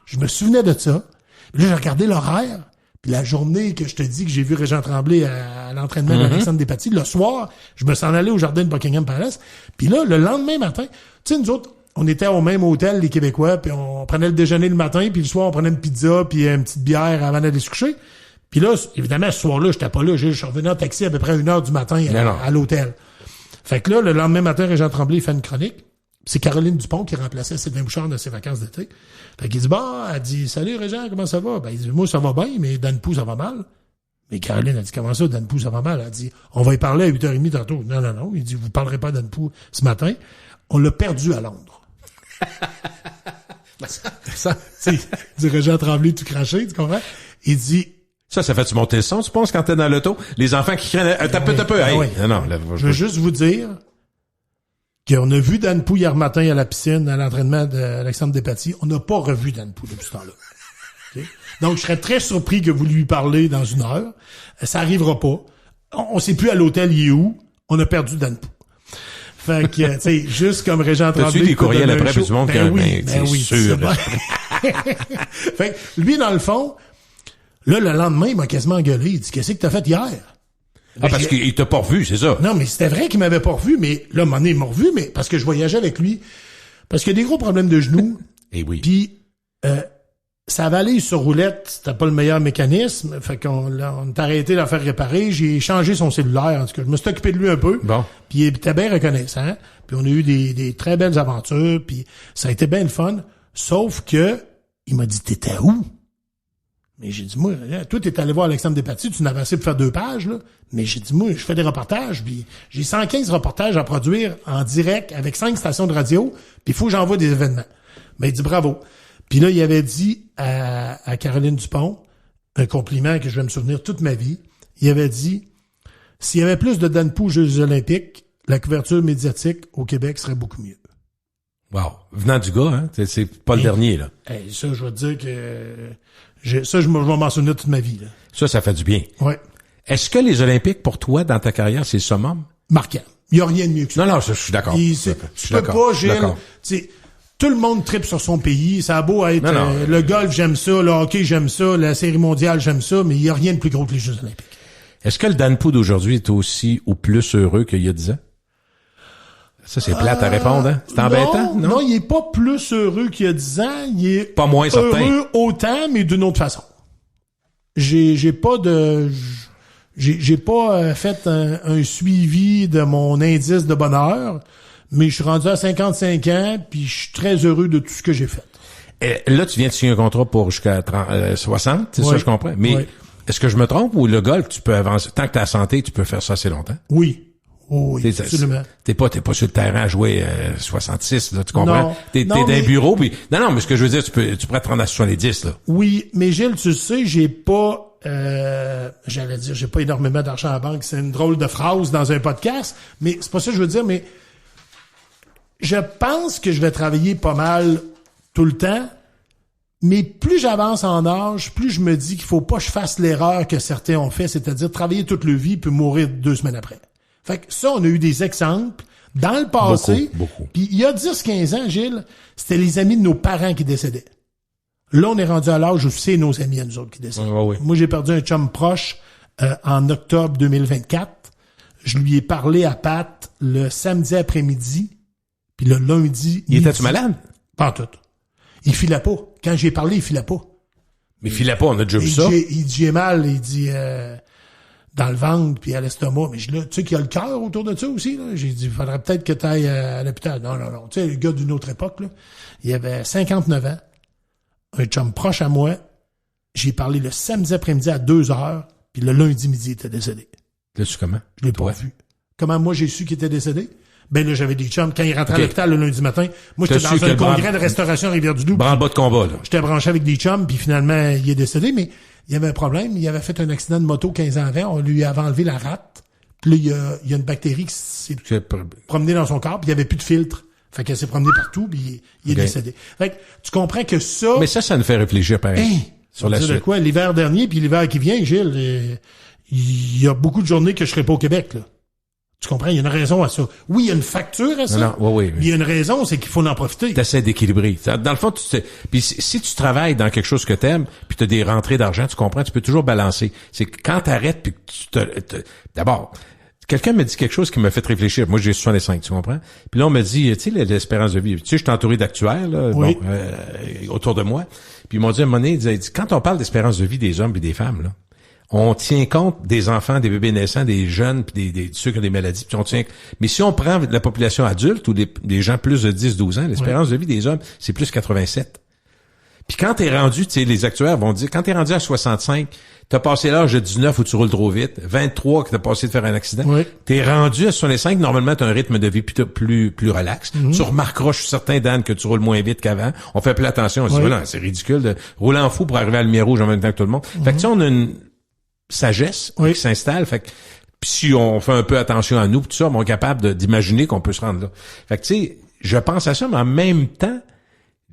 Je me souvenais de ça. Puis là, j'ai regardé l'horaire. Puis la journée que je te dis que j'ai vu Régent Tremblay à l'entraînement d'Alexandre Despatie, le soir, je me suis en allé au jardin de Buckingham Palace. Puis là, le lendemain matin, tu sais, nous autres, on était au même hôtel, les Québécois, puis on prenait le déjeuner le matin, puis le soir, on prenait une pizza, puis une petite bière avant d'aller se coucher. Puis là, évidemment, ce soir-là, j'étais pas là. Je suis revenu en taxi à peu près 1h du matin à l'hôtel. Fait que là, le lendemain matin, Régent Tremblay, il fait une chronique. C'est Caroline Dupont qui remplaçait Sylvain Bouchard de ses vacances d'été. Fait qu'il dit, elle dit, salut Régent, comment ça va? Ben, il dit, moi, ça va bien, mais Dan Pou, ça va mal. Mais Caroline a dit, comment ça, Dan Pou, ça va mal? Elle a dit, on va y parler à 8h30 tantôt. Non. Il dit, vous parlerez pas Dan Pou ce matin. On l'a perdu à Londres. Ça, dit Régent Tremblay tout craché, tu comprends? Il dit, ça fait-tu monter le son, tu penses, quand t'es dans l'auto? Les enfants qui craignent, t'as peu. Non, là, je veux juste vous dire, qu'on a vu Dan Pou hier matin à la piscine, à l'entraînement d'Alexandre Despatie. On n'a pas revu Dan Pou depuis ce temps-là. Okay? Donc, je serais très surpris que vous lui parlez dans 1 heure. Ça arrivera pas. On sait plus à l'hôtel, il est où. On a perdu Dan Pou. Fait que, tu sais, juste comme Régent Tremblay. T'as-tu des courriels après, puis du monde ben oui, sûr. Fait que, lui, dans le fond, là, le lendemain, il m'a quasiment engueulé. Il dit, qu'est-ce que t'as fait hier? Parce qu'il t'a pas revu, c'est ça? Non, mais c'était vrai qu'il m'avait pas revu, mais là, à un moment donné, il m'a revu, mais parce que je voyageais avec lui. Parce qu'il y a des gros problèmes de genoux. Et oui. Puis, ça avait allé sur roulette, c'était pas le meilleur mécanisme. Fait qu'on est arrêté de la faire réparer. J'ai changé son cellulaire, en tout cas. Je me suis occupé de lui un peu. Bon. Puis il était bien reconnaissant. Puis on a eu des très belles aventures. Puis ça a été bien le fun. Sauf que, il m'a dit, t'étais où? Mais j'ai dit, moi, toi, t'es allé voir Alexandre Despatie, tu n'avais assez pour faire 2 pages, là. Mais j'ai dit, moi, je fais des reportages, puis j'ai 115 reportages à produire en direct avec 5 stations de radio, puis il faut que j'envoie des événements. Ben, il dit bravo. Puis là, il avait dit à Caroline Dupont un compliment que je vais me souvenir toute ma vie. Il avait dit, s'il y avait plus de Dan Pou aux Jeux Olympiques, la couverture médiatique au Québec serait beaucoup mieux. Wow. Venant du gars, hein? C'est pas le dernier, là. Hey, ça, je vais te dire que... je vais m'en souvenir toute ma vie, là. Ça fait du bien. Ouais. Est-ce que les Olympiques, pour toi, dans ta carrière, c'est le summum? Marquant. Il y a rien de mieux que ça. Non, je suis d'accord. Tu peux pas, Gilles... Tout le monde tripe sur son pays. Ça a beau être le golf, j'aime ça, le hockey, j'aime ça, la série mondiale, j'aime ça, mais il y a rien de plus gros que les Jeux olympiques. Est-ce que le Dan Pou d'aujourd'hui est aussi ou plus heureux qu'il y a 10 ans? Ça, c'est plate à répondre, hein? C'est embêtant, non? Non, il est pas plus heureux qu'il y a 10 ans. Il est pas moins heureux certain. Autant, mais d'une autre façon. J'ai pas fait un suivi de mon indice de bonheur, mais je suis rendu à 55 ans, puis je suis très heureux de tout ce que j'ai fait. Et là, tu viens de signer un contrat pour jusqu'à 60, c'est ça, je comprends. Mais est-ce que je me trompe ou le golf, tu peux avancer, tant que t'as la santé, tu peux faire ça assez longtemps? Oui. Oh, oui, absolument. T'es pas sur le terrain à jouer 66, là, tu comprends? Non, t'es dans un bureau, puis non, mais ce que je veux dire, tu pourrais te rendre à 70, là. Oui, mais Gilles, tu sais, j'ai pas énormément d'argent à la banque. C'est une drôle de phrase dans un podcast, mais c'est pas ça que je veux dire, mais je pense que je vais travailler pas mal tout le temps, mais plus j'avance en âge, plus je me dis qu'il faut pas que je fasse l'erreur que certains ont fait, c'est-à-dire travailler toute leur vie puis mourir 2 semaines après. Fait que ça, on a eu des exemples dans le passé. Beaucoup. Puis il y a 10-15 ans, Gilles, c'était les amis de nos parents qui décédaient. Là, on est rendu à l'âge où c'est nos amis à nous autres qui décèdent. Oui. Moi, j'ai perdu un chum proche en octobre 2024. Je lui ai parlé à Pat le samedi après-midi, puis le lundi... Il était-tu malade? Pas en tout. Il filait pas. Quand j'ai parlé, il filait pas. Mais il filait pas, on a déjà vu ça. Il dit j'ai mal, il dit... dans le ventre puis à l'estomac, mais tu sais qu'il y a le cœur autour de ça aussi, là. J'ai dit, il faudrait peut-être que tu ailles à l'hôpital. Non. Tu sais, le gars d'une autre époque, là, il avait 59 ans, un chum proche à moi. J'ai parlé le samedi après-midi à 2h, puis le lundi midi, il était décédé. Là, tu comment? Je l'ai pas vu. Comment moi j'ai su qu'il était décédé? Ben là, j'avais des chums. Quand il rentrait à l'hôpital le lundi matin, moi, j'étais dans un congrès de restauration à Rivière-du-Loup. Branle-bas de combat, là. J'étais branché avec des chums, puis finalement, il est décédé, mais il y avait un problème. Il avait fait un accident de moto 15 ans avant. On lui avait enlevé la rate. Puis là, il y a une bactérie qui s'est promenée dans son corps, puis il n'y avait plus de filtre. Fait qu'elle s'est promenée partout, puis il est décédé. Fait que tu comprends que ça... Mais ça nous fait réfléchir, pareil, sur la suite. De quoi? L'hiver dernier, puis l'hiver qui vient, Gilles, il y a beaucoup de journées que je serai pas au Québec, là. Tu comprends? Il y a une raison à ça. Oui, il y a une facture à ça. Oui. Mais il y a une raison, c'est qu'il faut en profiter. T'essaies d'équilibrer. Dans le fond, puis si tu travailles dans quelque chose que t'aimes, puis t'as des rentrées d'argent, tu comprends, tu peux toujours balancer. C'est que quand t'arrêtes, puis que d'abord, quelqu'un me dit quelque chose qui m'a fait réfléchir. Moi, j'ai 65, tu comprends? Puis là, on me dit, tu sais, l'espérance de vie. Tu sais, je suis entouré d'actuaires, là, autour de moi. Puis ils m'ont dit à un moment donné, ils disent, quand on parle d'espérance de vie des hommes et des femmes, là, on tient compte des enfants, des bébés naissants, des jeunes, puis des ceux qui ont des maladies. Puis mais si on prend la population adulte ou des gens plus de 10-12 ans, l'espérance de vie des hommes, c'est plus 87. Puis quand t'es rendu, tu sais, les actuaires vont dire, quand t'es rendu à 65, t'as passé l'âge de 19 où tu roules trop vite, 23 que t'as passé de faire un accident. Oui. T'es rendu à 65, normalement t'as un rythme de vie plus relax. Tu remarqueras, je suis certain, Dan, que tu roules moins vite qu'avant. On fait plus attention. On se dit, voilà, c'est ridicule de rouler en fou pour arriver à la lumière rouge en même temps que tout le monde. Fait que tu sais, on a une sagesse qui s'installe. Fait que pis si on fait un peu attention à nous, tout ça, on est capable d'imaginer qu'on peut se rendre là. Fait que tu sais, je pense à ça, mais en même temps,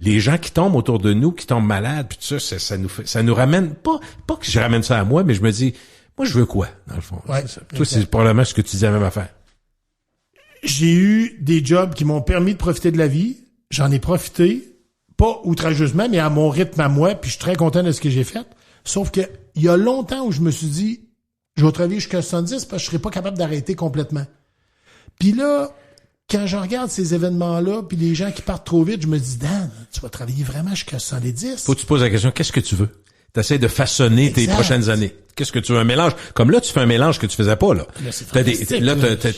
les gens qui tombent autour de nous, qui tombent malades, puis tout ça, ça nous ramène pas que je ramène ça à moi, mais je me dis, moi je veux quoi dans le fond. Ouais, toi, c'est probablement ce que tu dis la même affaire. J'ai eu des jobs qui m'ont permis de profiter de la vie. J'en ai profité, pas outrageusement, mais à mon rythme à moi, puis je suis très content de ce que j'ai fait. Sauf que il y a longtemps où je me suis dit, je vais travailler jusqu'à 70 parce que je serais pas capable d'arrêter complètement. Puis là, quand je regarde ces événements-là, puis les gens qui partent trop vite, je me dis, Dan, tu vas travailler vraiment jusqu'à 70. Faut que tu te poses la question, qu'est-ce que tu veux? T'essaies de façonner tes prochaines années. Qu'est-ce que tu veux? Un mélange. Comme là, tu fais un mélange que tu faisais pas, là.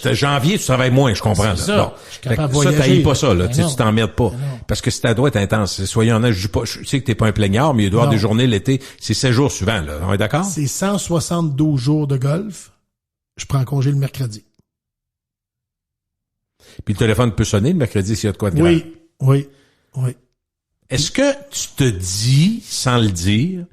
T'as janvier, tu travailles moins, je comprends, là. Ça. Bon. Je suis capable de voyager. Ça, t'haïs pas ça, là. Tu Non. t'emmerdes pas. Non. Parce que ça doit être intense. Soyons honnêtes, je sais que t'es pas un plaignard, mais il doit y avoir des journées l'été. C'est 7 jours souvent, là. On est d'accord? C'est 172 jours de golf. Je prends congé le mercredi. Puis le téléphone peut sonner le mercredi s'il y a de quoi de grave. Oui. Est-ce que tu te dis, sans le dire,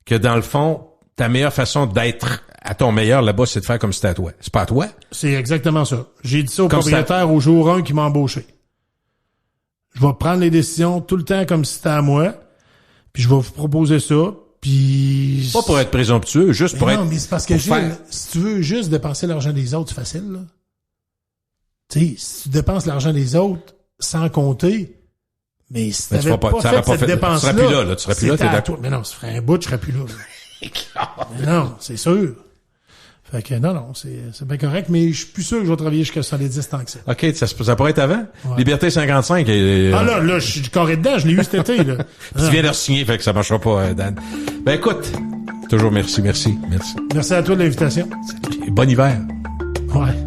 que dans le fond, ta meilleure façon d'être à ton meilleur là-bas, c'est de faire comme si c'était à toi? C'est pas à toi? C'est exactement ça. J'ai dit ça au Comme propriétaire au jour 1 qui m'a embauché. Je vais prendre les décisions tout le temps comme si c'était à moi. Puis je vais vous proposer ça. Puis... Pas pour être présomptueux, juste pour être... Non, mais c'est parce que si tu veux juste dépenser l'argent des autres, c'est facile, là. Tu sais, si tu dépenses l'argent des autres sans compter, mais si tu n'avais pas fait cette dépense-là... Tu serais plus là, tu serais plus là, t'es d'accord. Mais non, ça ferait un bout, je serais plus là. Mais non, c'est sûr. Fait que non, c'est bien correct, mais je suis plus sûr que je vais travailler jusqu'à 70 tant que ça. OK, ça pourrait être avant? Ouais. Liberté 55. Là, je suis carré dedans, je l'ai eu cet été, là. Tu viens de re-signer, fait que ça marchera pas, Dan. Ben écoute, toujours merci. Merci à toi de l'invitation. Bon hiver. Ouais.